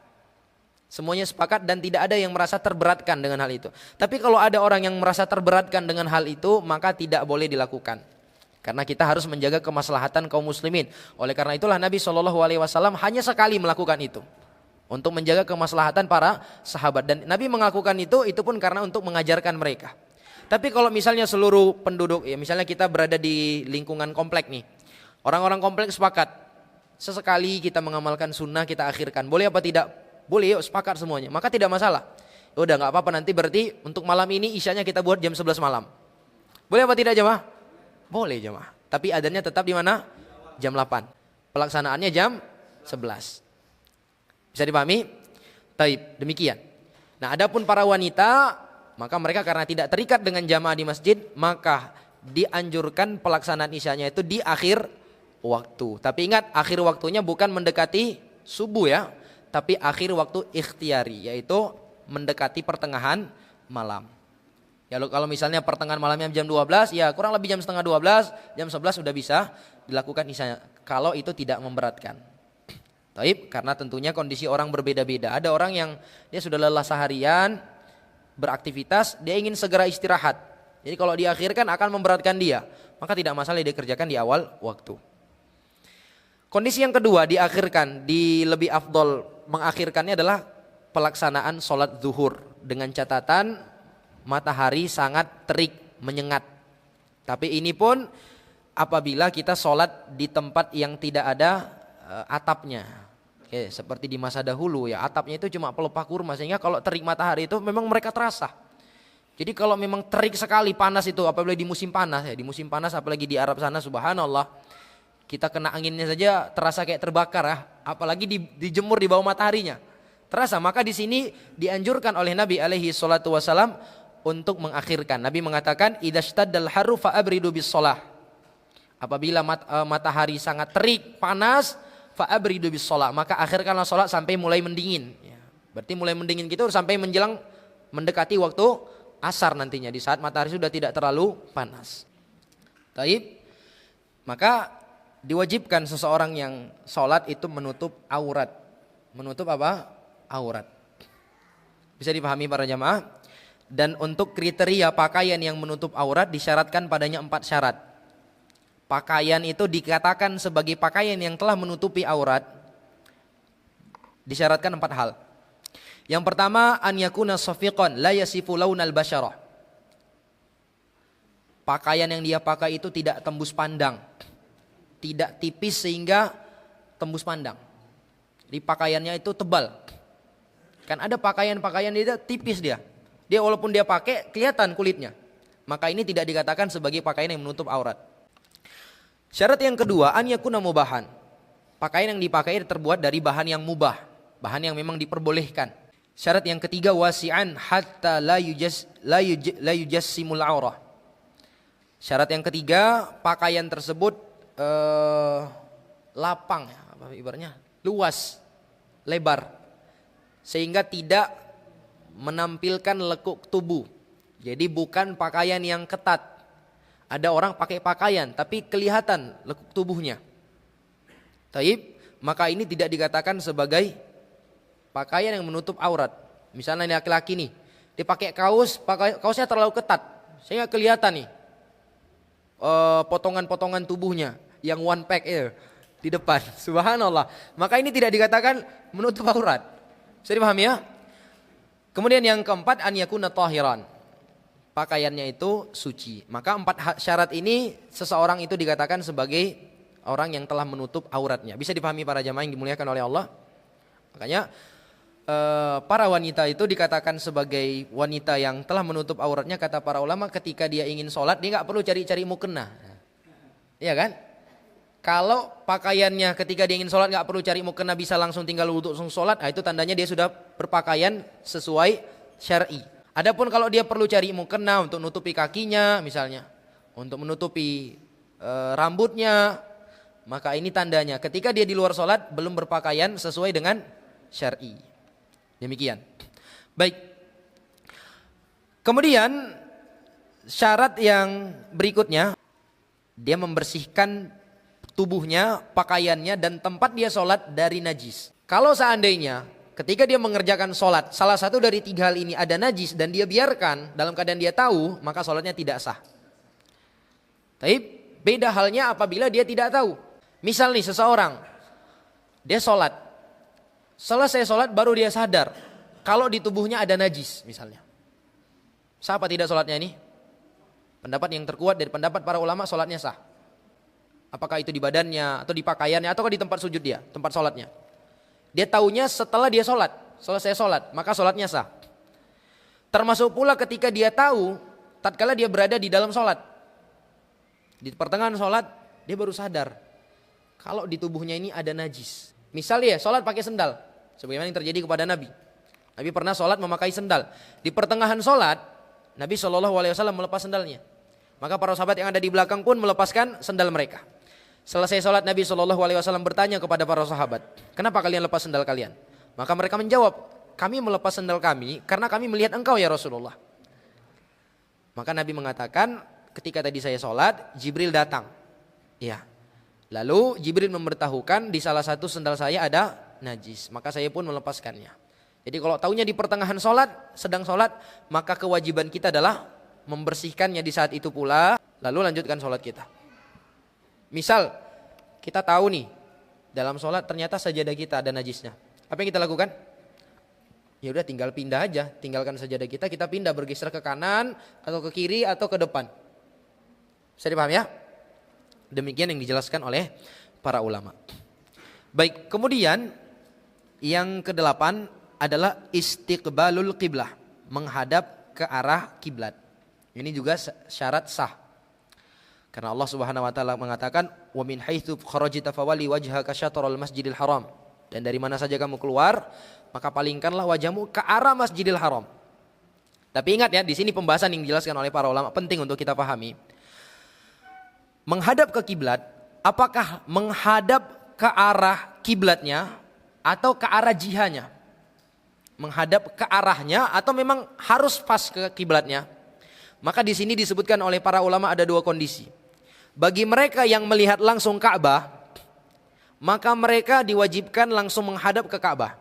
Semuanya sepakat dan tidak ada yang merasa terberatkan dengan hal itu. Tapi kalau ada orang yang merasa terberatkan dengan hal itu, maka tidak boleh dilakukan. Karena kita harus menjaga kemaslahatan kaum muslimin. Oleh karena itulah Nabi SAW hanya sekali melakukan itu. untuk menjaga kemaslahatan para sahabat. Dan Nabi melakukan itu pun karena untuk mengajarkan mereka. Tapi kalau misalnya seluruh penduduk, ya misalnya kita berada di lingkungan komplek nih, orang-orang komplek sepakat, sesekali kita mengamalkan sunnah kita akhirkan, boleh apa tidak? Boleh, yuk sepakat semuanya, maka tidak masalah. Udah nggak apa-apa, nanti berarti untuk malam ini isyanya kita buat jam 11 malam. Boleh apa tidak jemaah? Boleh jemaah. Tapi adanya tetap di mana? Jam 8. Pelaksanaannya jam 11. Bisa dipahami? Taib, demikian. Nah, adapun para wanita, maka mereka karena tidak terikat dengan jamaah di masjid, maka dianjurkan pelaksanaan isyanya itu di akhir waktu. Tapi ingat, akhir waktunya bukan mendekati subuh ya, tapi akhir waktu ikhtiari, yaitu mendekati pertengahan malam. Ya kalau misalnya pertengahan malamnya jam 12, ya kurang lebih jam setengah 12, jam 11 sudah bisa dilakukan isyanya. Kalau itu tidak memberatkan. Taib, karena tentunya kondisi orang berbeda-beda. Ada orang yang dia sudah lelah seharian beraktivitas, dia ingin segera istirahat. Jadi kalau diakhirkan akan memberatkan dia, maka tidak masalah dia kerjakan di awal waktu. Kondisi yang kedua diakhirkan, di lebih afdol mengakhirkannya adalah pelaksanaan sholat zuhur dengan catatan matahari sangat terik menyengat. Tapi ini pun apabila kita sholat di tempat yang tidak ada atapnya. Oke, seperti di masa dahulu ya, atapnya itu cuma pelepah kurma, sehingga kalau terik matahari itu memang mereka terasa. Jadi kalau memang terik sekali panas itu, apabila di musim panas ya, di musim panas apalagi di Arab sana, subhanallah, kita kena anginnya saja terasa kayak terbakar ya, apalagi dijemur di bawah mataharinya. Terasa, maka di sini dianjurkan oleh Nabi alaihi salatu wasalam untuk mengakhirkan. Nabi mengatakan, idzastaddal harru fa'abridu bis shalah. Apabila matahari sangat terik, panas, fa'abridu bis shalah, maka akhirkanlah salat sampai mulai mendingin. Ya, berarti mulai mendingin gitu sampai menjelang mendekati waktu asar nantinya, di saat matahari sudah tidak terlalu panas. Taib. Maka diwajibkan seseorang yang salat itu menutup aurat. Menutup apa? Aurat. Bisa dipahami para jamaah? Dan untuk kriteria pakaian yang menutup aurat disyaratkan padanya 4 syarat. Pakaian itu dikatakan sebagai pakaian yang telah menutupi aurat, disyaratkan 4 hal. Yang pertama, an yakuna safiqan la yasifu launal basyarah. Pakaian yang dia pakai itu tidak tembus pandang, tidak tipis sehingga tembus pandang. Jadi pakaiannya itu tebal. Kan ada pakaian-pakaian dia tipis dia. Dia walaupun dia pakai kelihatan kulitnya. Maka ini tidak dikatakan sebagai pakaian yang menutup aurat. Syarat yang kedua, an yakuna mubahan. Pakaian yang dipakai terbuat dari bahan yang mubah, bahan yang memang diperbolehkan. Syarat yang ketiga, wasi'an hatta la yujassimul aurah. Syarat yang ketiga, pakaian tersebut lapang, apa ibaratnya, luas, lebar, sehingga tidak menampilkan lekuk tubuh. Jadi bukan pakaian yang ketat. Ada orang pakai pakaian tapi kelihatan lekuk tubuhnya. Taib, maka ini tidak dikatakan sebagai pakaian yang menutup aurat. Misalnya laki-laki nih, dia pakai kaosnya terlalu ketat sehingga kelihatan nih potongan-potongan tubuhnya yang one pack di depan. Subhanallah. Maka ini tidak dikatakan menutup aurat. Bisa dipahami ya? Kemudian yang keempat, an yakuna tahiran. Pakaiannya itu suci. Maka 4 syarat ini seseorang itu dikatakan sebagai orang yang telah menutup auratnya. Bisa dipahami para jamaah yang dimuliakan oleh Allah. Makanya para wanita itu dikatakan sebagai wanita yang telah menutup auratnya, kata para ulama, ketika dia ingin sholat dia nggak perlu cari-cari mukena. Iya kan? Kalau pakaiannya ketika dia ingin sholat nggak perlu cari mukena, bisa langsung tinggal wudhu langsung sholat, itu tandanya dia sudah berpakaian sesuai syar'i. Adapun kalau dia perlu cari mukena untuk menutupi kakinya misalnya, untuk menutupi rambutnya, maka ini tandanya ketika dia di luar sholat belum berpakaian sesuai dengan syar'i. Demikian. Baik. Kemudian syarat yang berikutnya, dia membersihkan tubuhnya, pakaiannya, dan tempat dia sholat dari najis. Kalau seandainya ketika dia mengerjakan sholat, salah satu dari 3 hal ini ada najis dan dia biarkan dalam keadaan dia tahu, maka sholatnya tidak sah. Tapi beda halnya apabila dia tidak tahu. Misal nih seseorang, dia sholat Selesai sholat baru dia sadar kalau di tubuhnya ada najis misalnya. Sah apa tidak sholatnya ini? Pendapat yang terkuat dari pendapat para ulama, sholatnya sah. Apakah itu di badannya atau di pakaiannya atau di tempat sujud dia, tempat sholatnya. Dia taunya setelah dia sholat, selesai sholat, maka sholatnya sah. Termasuk pula ketika dia tahu tatkala dia berada di dalam sholat. Di pertengahan sholat dia baru sadar kalau di tubuhnya ini ada najis. Misal ya sholat pakai sendal, sebagaimana yang terjadi kepada Nabi. Nabi pernah sholat memakai sendal. Di pertengahan sholat Nabi SAW melepas sendalnya. Maka para sahabat yang ada di belakang pun melepaskan sendal mereka. Selesai sholat Nabi SAW bertanya kepada para sahabat, kenapa kalian lepas sendal kalian? Maka mereka menjawab, kami melepas sendal kami karena kami melihat engkau ya Rasulullah. Maka Nabi mengatakan, ketika tadi saya sholat, Jibril datang. Ya. Lalu Jibril memberitahukan di salah satu sendal saya ada najis. Maka saya pun melepaskannya. Jadi kalau taunya di pertengahan sholat, sedang sholat, maka kewajiban kita adalah membersihkannya di saat itu pula, lalu lanjutkan sholat kita. Misal kita tahu nih, dalam sholat ternyata sajadah kita ada najisnya. Apa yang kita lakukan? Ya udah tinggal pindah aja, tinggalkan sajadah kita pindah, bergeser ke kanan atau ke kiri atau ke depan. Bisa dipahami ya? Demikian yang dijelaskan oleh para ulama. Baik, kemudian yang kedelapan adalah istiqbalul qiblah, menghadap ke arah kiblat. Ini juga syarat sah. Karena Allah Subhanahu wa taala mengatakan, "Wa min haitsu kharajta fawalli wajhaka syatral masjidil haram." Dan dari mana saja kamu keluar, maka palingkanlah wajahmu ke arah Masjidil Haram. Tapi ingat ya, di sini pembahasan yang dijelaskan oleh para ulama penting untuk kita pahami. Menghadap ke kiblat, apakah menghadap ke arah kiblatnya atau ke arah jihanya? Menghadap ke arahnya atau memang harus pas ke kiblatnya? Maka di sini disebutkan oleh para ulama ada dua kondisi. Bagi mereka yang melihat langsung Ka'bah, maka mereka diwajibkan langsung menghadap ke Ka'bah.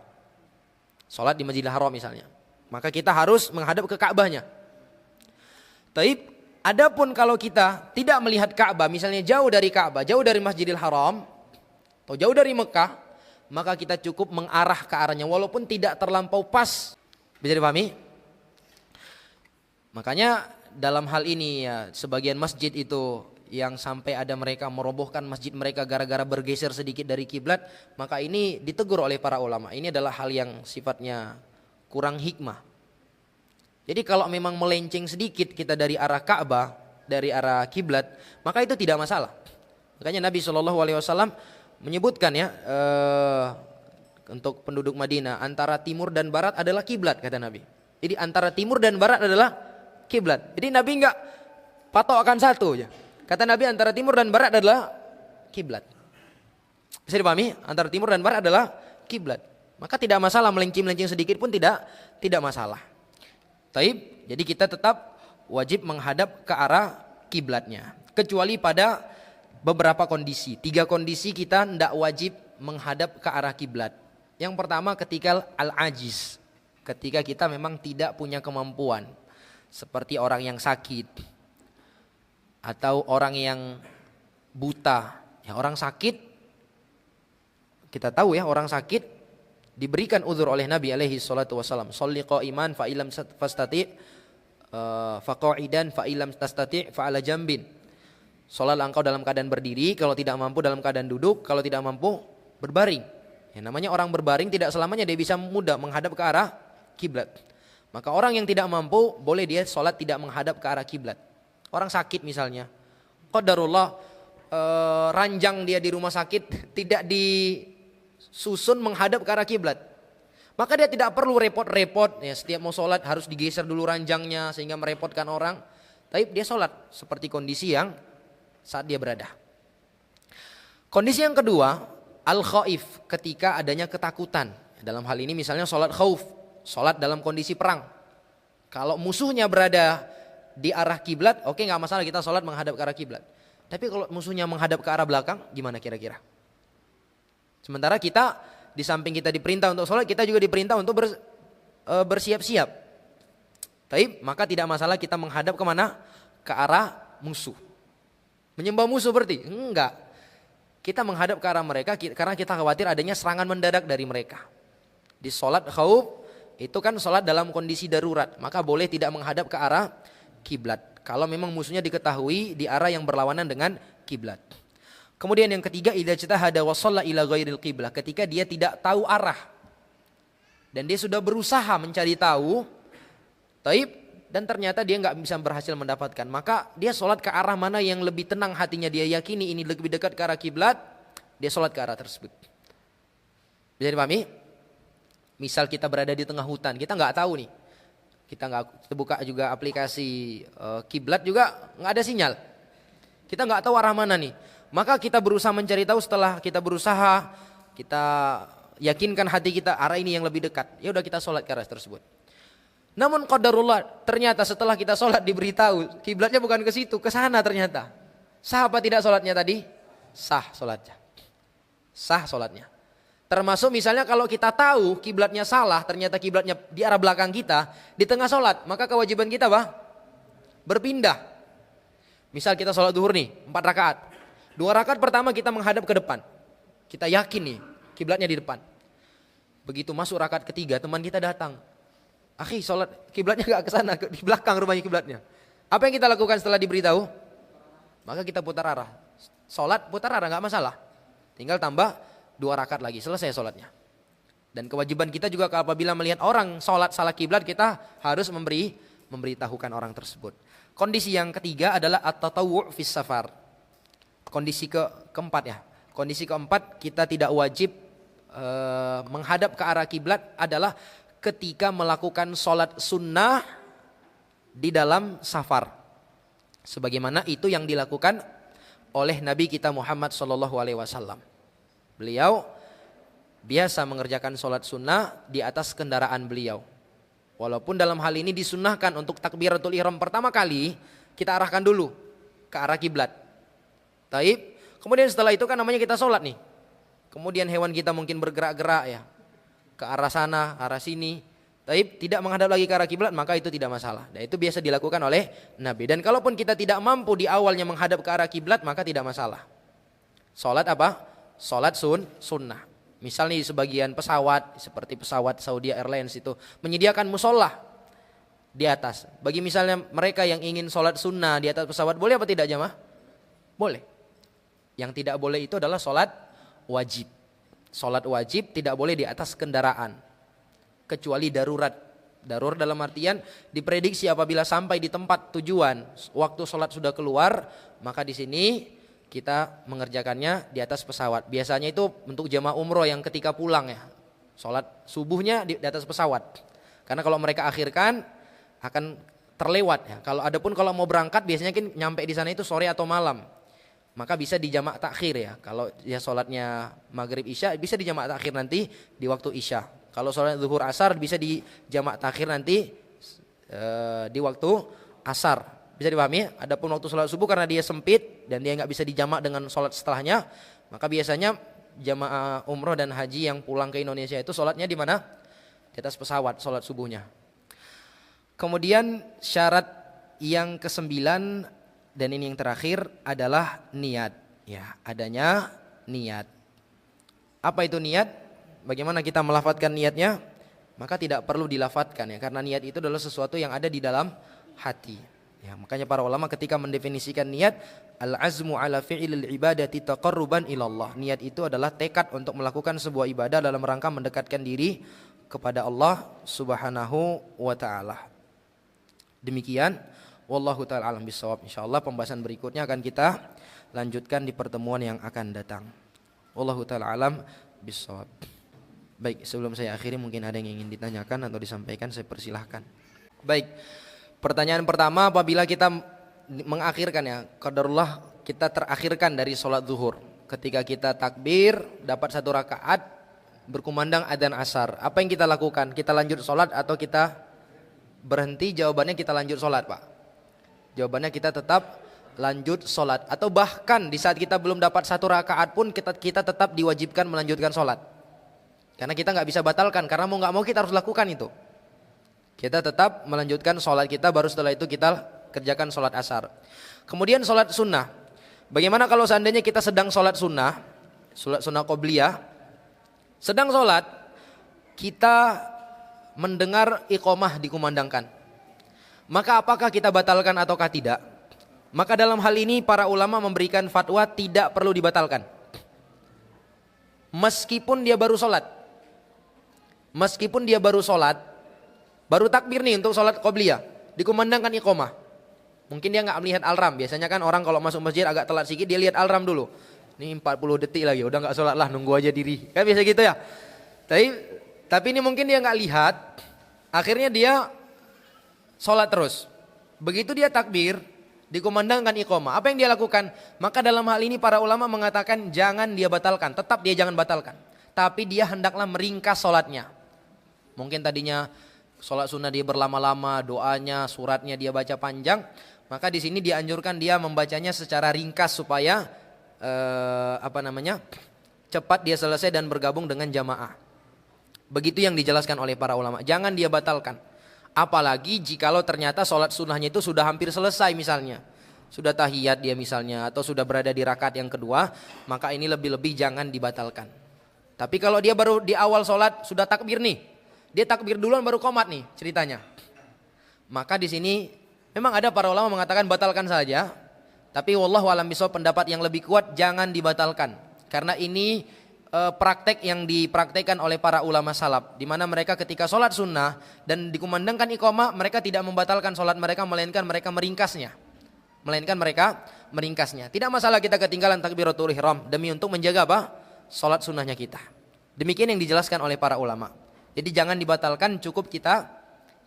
Salat di Masjidil Haram misalnya, maka kita harus menghadap ke Ka'bahnya. Taib, adapun kalau kita tidak melihat Ka'bah, misalnya jauh dari Ka'bah, jauh dari Masjidil Haram, atau jauh dari Mekah, maka kita cukup mengarah ke arahnya walaupun tidak terlampau pas. Bisa dipahami? Makanya dalam hal ini ya, sebagian masjid itu yang sampai ada mereka merobohkan masjid mereka gara-gara bergeser sedikit dari kiblat, maka ini ditegur oleh para ulama. Ini adalah hal yang sifatnya kurang hikmah. Jadi kalau memang melenceng sedikit kita dari arah Ka'bah, dari arah kiblat, maka itu tidak masalah. Makanya Nabi SAW menyebutkan ya, untuk penduduk Madinah, antara timur dan barat adalah kiblat, kata Nabi. Jadi antara timur dan barat adalah kiblat. Jadi Nabi enggak patokkan satu aja. Kata Nabi antara timur dan barat adalah kiblat. Bisa dipahami? Antara timur dan barat adalah kiblat. Maka tidak masalah melenceng sedikit pun tidak masalah. Taib, jadi kita tetap wajib menghadap ke arah kiblatnya. Kecuali pada beberapa kondisi. 3 kondisi kita tidak wajib menghadap ke arah kiblat. Yang pertama ketika al-ajiz. Ketika kita memang tidak punya kemampuan. Seperti orang yang sakit. Atau orang yang buta. Ya, orang sakit, kita tahu ya, orang sakit diberikan uzur oleh Nabi alaihi salatu wasallam. Sholli qa'iman fa illam fastati' fa qa'idan fa illam tastati' fa ala jambin. Salatlah engkau dalam keadaan berdiri, kalau tidak mampu dalam keadaan duduk, kalau tidak mampu berbaring. Ya, namanya orang berbaring tidak selamanya dia bisa mudah menghadap ke arah kiblat. Maka orang yang tidak mampu boleh dia salat tidak menghadap ke arah kiblat. Orang sakit misalnya, qadarullah ranjang dia di rumah sakit tidak disusun menghadap ke arah kiblat. Maka dia tidak perlu repot-repot ya, setiap mau sholat harus digeser dulu ranjangnya sehingga merepotkan orang. Tapi dia sholat seperti kondisi yang saat dia berada. Kondisi yang kedua, al-khaif, ketika adanya ketakutan. Dalam hal ini misalnya sholat khauf, sholat dalam kondisi perang. Kalau musuhnya berada di arah kiblat, oke, nggak masalah kita sholat menghadap ke arah kiblat. Tapi kalau musuhnya menghadap ke arah belakang, gimana kira-kira? Sementara kita di samping kita diperintah untuk sholat, kita juga diperintah untuk bersiap-siap. Tapi maka tidak masalah kita menghadap kemana? Ke arah musuh. Menyembah musuh berarti? Enggak. Kita menghadap ke arah mereka karena kita khawatir adanya serangan mendadak dari mereka. Di sholat khauf itu kan sholat dalam kondisi darurat, maka boleh tidak menghadap ke arah kiblat. Kalau memang musuhnya diketahui di arah yang berlawanan dengan kiblat. Kemudian yang ketiga, idza ijtahada wa shalla ila ghairil qiblah, ketika dia tidak tahu arah dan dia sudah berusaha mencari tahu, dan ternyata dia nggak bisa berhasil mendapatkan, maka dia sholat ke arah mana yang lebih tenang hatinya, dia yakini ini lebih dekat ke arah kiblat, dia sholat ke arah tersebut. Bisa dipahami? Misal kita berada di tengah hutan, kita nggak tahu nih, kita buka juga aplikasi kiblat juga nggak ada sinyal, kita nggak tahu arah mana nih, maka kita berusaha mencari tahu. Setelah kita berusaha, kita yakinkan hati kita arah ini yang lebih dekat, ya udah kita sholat ke arah tersebut. Namun qadarullah, ternyata setelah kita sholat diberitahu kiblatnya bukan ke situ, ke sana ternyata. Sah apa tidak sholatnya tadi? Sah sholatnya. Sah sholatnya. Termasuk misalnya kalau kita tahu kiblatnya salah, ternyata kiblatnya di arah belakang kita, di tengah sholat, maka kewajiban kita apa? Berpindah. Misal kita sholat zuhur nih, 4 rakaat. 2 rakaat pertama kita menghadap ke depan. Kita yakin nih, kiblatnya di depan. Begitu masuk rakaat ketiga, teman kita datang. Akhi, sholat kiblatnya gak ke sana, di belakang rumahnya kiblatnya. Apa yang kita lakukan setelah diberitahu? Maka kita putar arah. Sholat putar arah gak masalah. Tinggal tambah 2 rakaat lagi, selesai sholatnya. Dan kewajiban kita juga apabila melihat orang sholat salah kiblat, kita harus memberitahukan orang tersebut. Kondisi yang ketiga adalah at-tatawwu' fis safar. Kondisi keempat ya. Kondisi keempat, kita tidak wajib menghadap ke arah kiblat adalah ketika melakukan sholat sunnah di dalam safar. Sebagaimana itu yang dilakukan oleh Nabi kita Muhammad SAW. Beliau biasa mengerjakan sholat sunnah di atas kendaraan beliau. Walaupun dalam hal ini disunnahkan untuk takbiratul ihram pertama kali kita arahkan dulu ke arah kiblat. Taib. Kemudian setelah itu kan namanya kita sholat nih. Kemudian hewan kita mungkin bergerak-gerak ya ke arah sana, arah sini. Taib, tidak menghadap lagi ke arah kiblat, maka itu tidak masalah. Dan itu biasa dilakukan oleh Nabi. Dan kalaupun kita tidak mampu di awalnya menghadap ke arah kiblat, maka tidak masalah. Sholat apa? Sholat sunnah. Misalnya di sebagian pesawat, seperti pesawat Saudi Airlines itu menyediakan musola di atas. Bagi misalnya mereka yang ingin sholat sunnah di atas pesawat, boleh apa tidak jamaah? Boleh. Yang tidak boleh itu adalah sholat wajib. Sholat wajib tidak boleh di atas kendaraan, kecuali darurat. Darurat dalam artian diprediksi apabila sampai di tempat tujuan, waktu sholat sudah keluar, maka di sini kita mengerjakannya di atas pesawat. Biasanya itu untuk jamaah umroh yang ketika pulang ya, sholat subuhnya di atas pesawat. Karena kalau mereka akhirkan akan terlewat ya. Kalau mau berangkat biasanya kan nyampe di sana itu sore atau malam. Maka bisa di jamak takhir ya. Kalau ya sholatnya maghrib isya bisa di jamak takhir nanti di waktu isya. Kalau sholat zuhur asar bisa di jamak takhir nanti di waktu asar. Bisa dipahami? Adapun waktu sholat subuh karena dia sempit dan dia nggak bisa dijamak dengan sholat setelahnya, maka biasanya jamaah umroh dan haji yang pulang ke Indonesia itu sholatnya di mana? Di atas pesawat sholat subuhnya. Kemudian syarat yang ke-9 dan ini yang terakhir adalah niat. Ya, adanya niat. Apa itu niat? Bagaimana kita melafadzkan niatnya? Maka tidak perlu dilafadzkan ya, karena niat itu adalah sesuatu yang ada di dalam hati. Ya, makanya para ulama ketika mendefinisikan niat, al-azmu ala fi'il ibadati taqarruban ilallah. Niat itu adalah tekad untuk melakukan sebuah ibadah dalam rangka mendekatkan diri kepada Allah Subhanahu wa taala. Demikian, wallahu taala alam bisawab. Insyaallah pembahasan berikutnya akan kita lanjutkan di pertemuan yang akan datang. Wallahu taala alam bisawab. Baik, sebelum saya akhiri mungkin ada yang ingin ditanyakan atau disampaikan, saya persilahkan. Baik. Pertanyaan pertama, apabila kita mengakhirkan ya, qadarullah kita terakhirkan dari sholat zuhur. Ketika kita takbir, dapat 1 rakaat, berkumandang adzan asar. Apa yang kita lakukan? Kita lanjut sholat atau kita berhenti? Jawabannya kita lanjut sholat Pak. Jawabannya kita tetap lanjut sholat. Atau bahkan di saat kita belum dapat 1 rakaat pun kita tetap diwajibkan melanjutkan sholat. Karena kita gak bisa batalkan, karena mau gak mau kita harus lakukan itu. Kita tetap melanjutkan sholat kita, baru setelah itu kita kerjakan sholat asar. Kemudian sholat sunnah. Bagaimana kalau seandainya kita sedang sholat sunnah qobliyah, sedang sholat, kita mendengar iqamah dikumandangkan, maka apakah kita batalkan ataukah tidak? Maka dalam hal ini para ulama memberikan fatwa tidak perlu dibatalkan. Meskipun dia baru sholat, baru takbir nih untuk sholat qobliyah, dikumandangkan iqamah. Mungkin dia nggak melihat alarm. Biasanya kan orang kalau masuk masjid agak telat sedikit, dia lihat alarm dulu. Ini 40 detik lagi, udah nggak sholat lah, nunggu aja diri. Kan biasa gitu ya. Tapi ini mungkin dia nggak lihat, akhirnya dia sholat terus. Begitu dia takbir, dikumandangkan iqamah. Apa yang dia lakukan? Maka dalam hal ini para ulama mengatakan jangan dia batalkan, tetap dia jangan batalkan. Tapi dia hendaklah meringkas sholatnya. Mungkin tadinya sholat sunnah dia berlama-lama, doanya, suratnya dia baca panjang. Maka di sini dianjurkan dia membacanya secara ringkas supaya cepat dia selesai dan bergabung dengan jamaah. Begitu yang dijelaskan oleh para ulama. Jangan dia batalkan. Apalagi jikalau ternyata sholat sunnahnya itu sudah hampir selesai misalnya. Sudah tahiyat dia misalnya, atau sudah berada di rakaat yang kedua, maka ini lebih-lebih jangan dibatalkan. Tapi kalau dia baru di awal sholat sudah takbir nih, dia takbir duluan baru qomat nih ceritanya. Maka di sini memang ada para ulama mengatakan batalkan saja. Tapi wallahu a'lam bishawab, pendapat yang lebih kuat jangan dibatalkan. Karena ini praktek yang dipraktekkan oleh para ulama salaf, di mana mereka ketika sholat sunnah dan dikumandangkan iqamah, mereka tidak membatalkan sholat mereka, melainkan mereka meringkasnya. Tidak masalah kita ketinggalan takbiratul ihram demi untuk menjaga apa? Sholat sunnahnya kita. Demikian yang dijelaskan oleh para ulama. Jadi jangan dibatalkan, cukup kita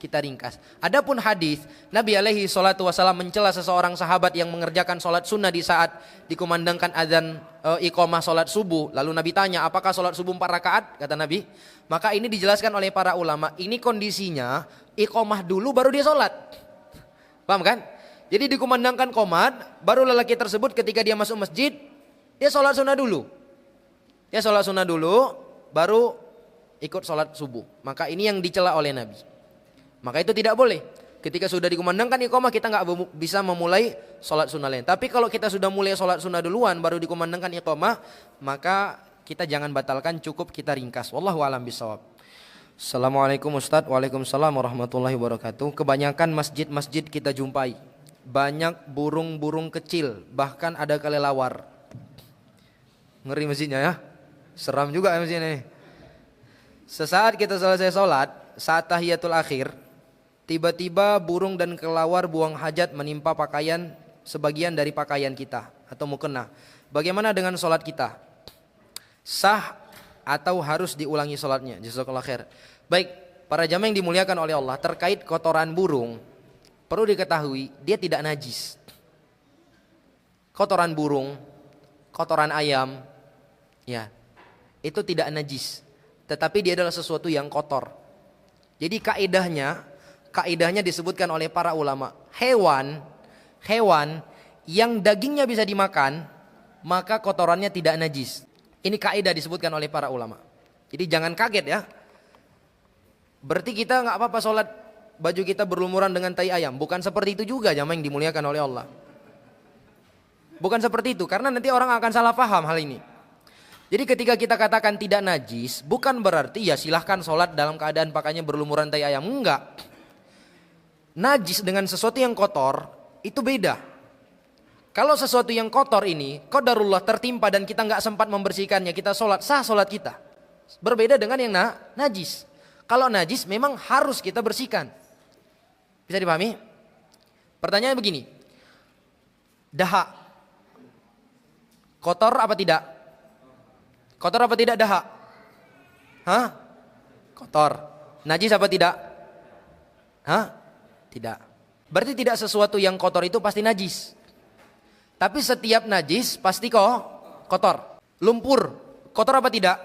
ringkas. Adapun hadis Nabi alaihi salatu wasallam mencela seseorang sahabat yang mengerjakan sholat sunnah di saat dikumandangkan azan iqamah sholat subuh. Lalu Nabi tanya, apakah sholat subuh 4 rakaat? Kata Nabi. Maka ini dijelaskan oleh para ulama, ini kondisinya iqamah dulu baru dia sholat. Paham kan? Jadi dikumandangkan qomat, baru lelaki tersebut ketika dia masuk masjid, dia sholat sunnah dulu. Baru ikut sholat subuh. Maka ini yang dicela oleh Nabi. Maka itu tidak boleh. Ketika sudah dikumandangkan iqamah, kita nggak bisa memulai sholat sunnah lain. Tapi kalau kita sudah mulai sholat sunnah duluan baru dikumandangkan iqamah, maka kita jangan batalkan, cukup kita ringkas. Wallahu a'lam bishawab. Assalamualaikum Ustadz. Waalaikumsalam warahmatullahi wabarakatuh. Kebanyakan masjid-masjid kita jumpai banyak burung-burung kecil, bahkan ada kelelawar. Ngeri masjidnya ya. Seram juga ya masjidnya. Sesaat kita selesai sholat, saat tahiyatul akhir, tiba-tiba burung dan kelelawar buang hajat menimpa pakaian, sebagian dari pakaian kita atau mukena. Bagaimana dengan sholat kita? Sah atau harus diulangi sholatnya? Jazakallahu khair. Baik, para jamaah yang dimuliakan oleh Allah, terkait kotoran burung, perlu diketahui dia tidak najis. Kotoran burung, kotoran ayam, ya, itu tidak najis. Tetapi dia adalah sesuatu yang kotor. Jadi kaidahnya disebutkan oleh para ulama, hewan yang dagingnya bisa dimakan, maka kotorannya tidak najis. Ini kaidah disebutkan oleh para ulama. Jadi jangan kaget ya. Berarti kita nggak apa-apa sholat baju kita berlumuran dengan tai ayam. Bukan seperti itu juga jamaah yang dimuliakan oleh Allah. Bukan seperti itu, karena nanti orang akan salah paham hal ini. Jadi ketika kita katakan tidak najis, bukan berarti ya silahkan sholat dalam keadaan pakaiannya berlumuran tai ayam. Enggak. Najis dengan sesuatu yang kotor itu beda. Kalau sesuatu yang kotor ini qadarullah tertimpa dan kita nggak sempat membersihkannya, kita sholat, sah sholat kita. Berbeda dengan yang najis. Kalau najis memang harus kita bersihkan. Bisa dipahami? Pertanyaannya begini, dahak kotor apa tidak? Kotor apa tidak dahak? Hah? Kotor. Najis apa tidak? Hah? Tidak. Berarti tidak sesuatu yang kotor itu pasti najis. Tapi setiap najis pasti kotor. Lumpur, kotor apa tidak?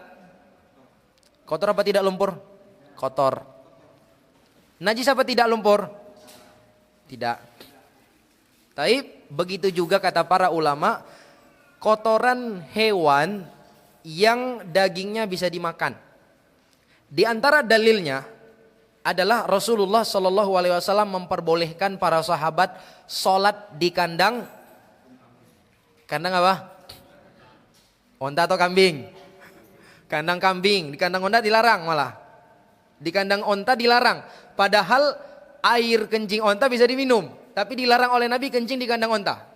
Kotor apa tidak lumpur? Kotor. Najis apa tidak lumpur? Tidak. Tapi begitu juga kata para ulama, kotoran hewan yang dagingnya bisa dimakan. Di antara dalilnya adalah Rasulullah Shallallahu Alaihi Wasallam memperbolehkan para sahabat sholat di kandang apa? Onta atau kambing? Kandang kambing, di kandang onta dilarang malah. Di kandang onta dilarang. Padahal air kencing onta bisa diminum. Tapi dilarang oleh Nabi kencing di kandang onta.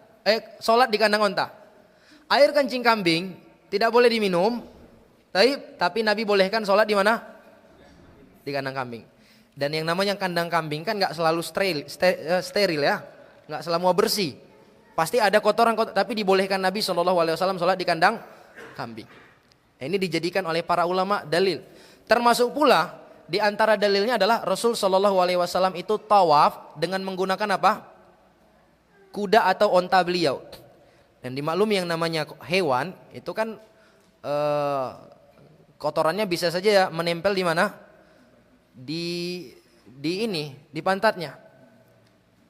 Sholat di kandang onta. Air kencing kambing tidak boleh diminum. Tapi Nabi bolehkan sholat di mana? Di kandang kambing. Dan yang namanya kandang kambing kan nggak selalu steril ya. Nggak semua bersih. Pasti ada kotoran, tapi dibolehkan Nabi SAW sholat di kandang kambing. Ini dijadikan oleh para ulama dalil. Termasuk pula di antara dalilnya adalah Rasul SAW itu tawaf dengan menggunakan apa? Kuda atau onta beliau. Dan dimaklumi yang namanya hewan itu kan kotorannya bisa saja ya menempel di mana? Di pantatnya.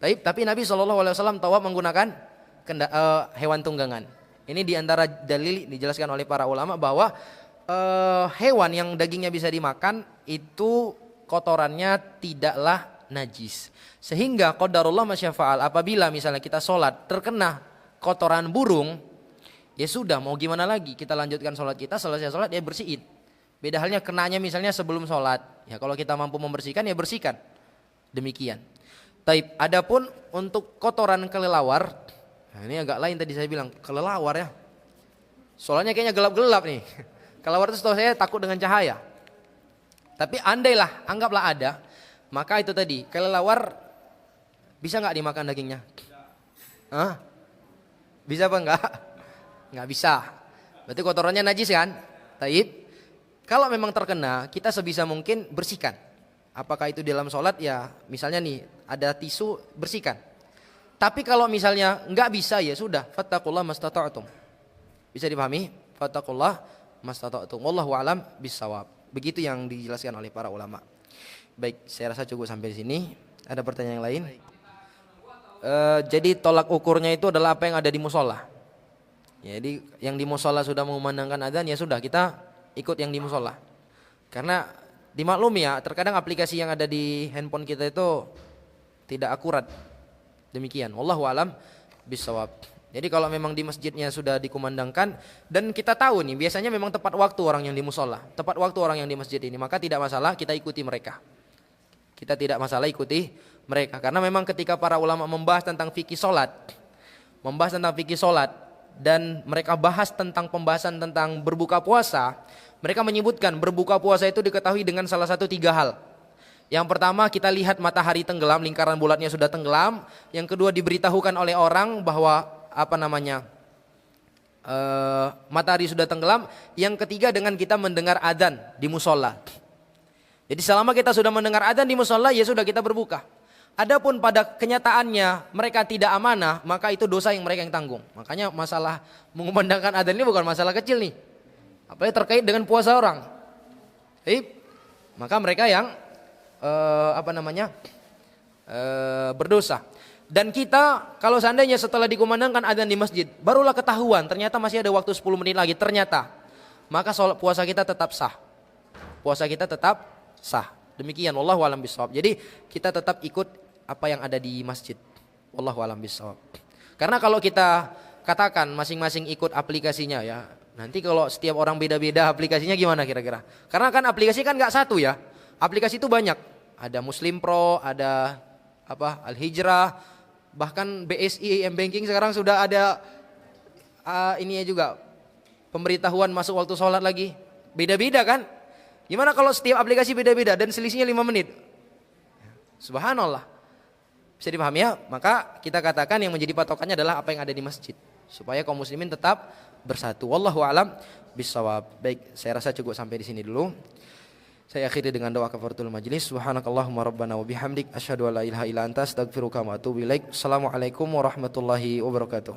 Tapi Nabi SAW tawaf menggunakan hewan tunggangan. Ini diantara dalil dijelaskan oleh para ulama bahwa hewan yang dagingnya bisa dimakan itu kotorannya tidaklah najis. Sehingga qadarullah masyafa'al, apabila misalnya kita sholat terkena kotoran burung, ya sudah, mau gimana lagi, kita lanjutkan sholat kita, selesai sholat ya bersihin. Beda halnya kenanya misalnya sebelum sholat, ya kalau kita mampu membersihkan ya bersihkan. Demikian. Adapun untuk kotoran kelelawar, nah ini agak lain, tadi saya bilang kelelawar ya. Soalnya kayaknya gelap-gelap nih. Kelelawar itu setahu saya takut dengan cahaya. Tapi andailah, anggaplah ada, maka itu tadi, kelelawar bisa nggak dimakan dagingnya? Hah? Bisa apa enggak? Nggak bisa. Berarti kotorannya najis kan? Kalau memang terkena, kita sebisa mungkin bersihkan. Apakah itu di dalam sholat, ya misalnya nih ada tisu, bersihkan. Tapi kalau misalnya nggak bisa, ya sudah, fattakullah mastata'tum. Bisa dipahami? Fattakullah mastata'tum. Wallahu a'lam bissawab. Begitu yang dijelaskan oleh para ulama. Baik, saya rasa cukup sampai di sini. Ada pertanyaan yang lain? Jadi tolak ukurnya itu adalah apa yang ada di musola. Jadi yang di musola sudah mengumandangkan adzan, ya sudah, kita ikut yang di musola. Karena dimaklumi ya, terkadang aplikasi yang ada di handphone kita itu tidak akurat. Demikian. Wallahu a'lam bissawab. Jadi kalau memang di masjidnya sudah dikumandangkan dan kita tahu nih biasanya memang tepat waktu orang yang di musola, tepat waktu orang yang di masjid ini, maka tidak masalah kita ikuti mereka. Kita tidak masalah ikuti mereka, karena memang ketika para ulama membahas tentang fikih solat, dan mereka bahas tentang pembahasan tentang berbuka puasa, mereka menyebutkan berbuka puasa itu diketahui dengan salah satu 3 hal. Yang pertama, kita lihat matahari tenggelam, lingkaran bulatnya sudah tenggelam. Yang kedua, diberitahukan oleh orang bahwa matahari sudah tenggelam. Yang ketiga, dengan kita mendengar adzan di musola. Jadi selama kita sudah mendengar adzan di musola, ya sudah, kita berbuka. Adapun pada kenyataannya mereka tidak amanah, maka itu dosa yang mereka yang tanggung. Makanya masalah mengumandangkan adzan ini bukan masalah kecil nih. Apalagi terkait dengan puasa orang. Maka mereka yang berdosa. Dan kita kalau seandainya setelah dikumandangkan adzan di masjid, barulah ketahuan ternyata masih ada waktu 10 menit lagi, ternyata, maka puasa kita tetap sah. Puasa kita tetap sah. Demikian, wallahu a'lam bishawab. Jadi kita tetap ikut apa yang ada di masjid. Wallahu a'lam bishawab. Karena kalau kita katakan masing-masing ikut aplikasinya, ya nanti kalau setiap orang beda-beda aplikasinya gimana kira-kira? Karena kan aplikasi kan nggak satu ya. Aplikasi itu banyak. Ada Muslim Pro, ada Al-Hijrah, bahkan BSI M-Banking sekarang sudah ada ininya juga, pemberitahuan masuk waktu sholat lagi. Beda-beda kan? Gimana kalau setiap aplikasi beda-beda dan selisihnya 5 menit? Subhanallah. Bisa dipahami ya? Maka kita katakan yang menjadi patokannya adalah apa yang ada di masjid, supaya kaum muslimin tetap bersatu. Wallahu a'lam bishawab. Baik, saya rasa cukup sampai di sini dulu. Saya akhiri dengan doa kafaratul majlis. Subhanakallahumma rabbana wa bihamdik asyhadu an la ilaha illa anta astaghfiruka wa atubu ilaik. Assalamualaikum warahmatullahi wabarakatuh.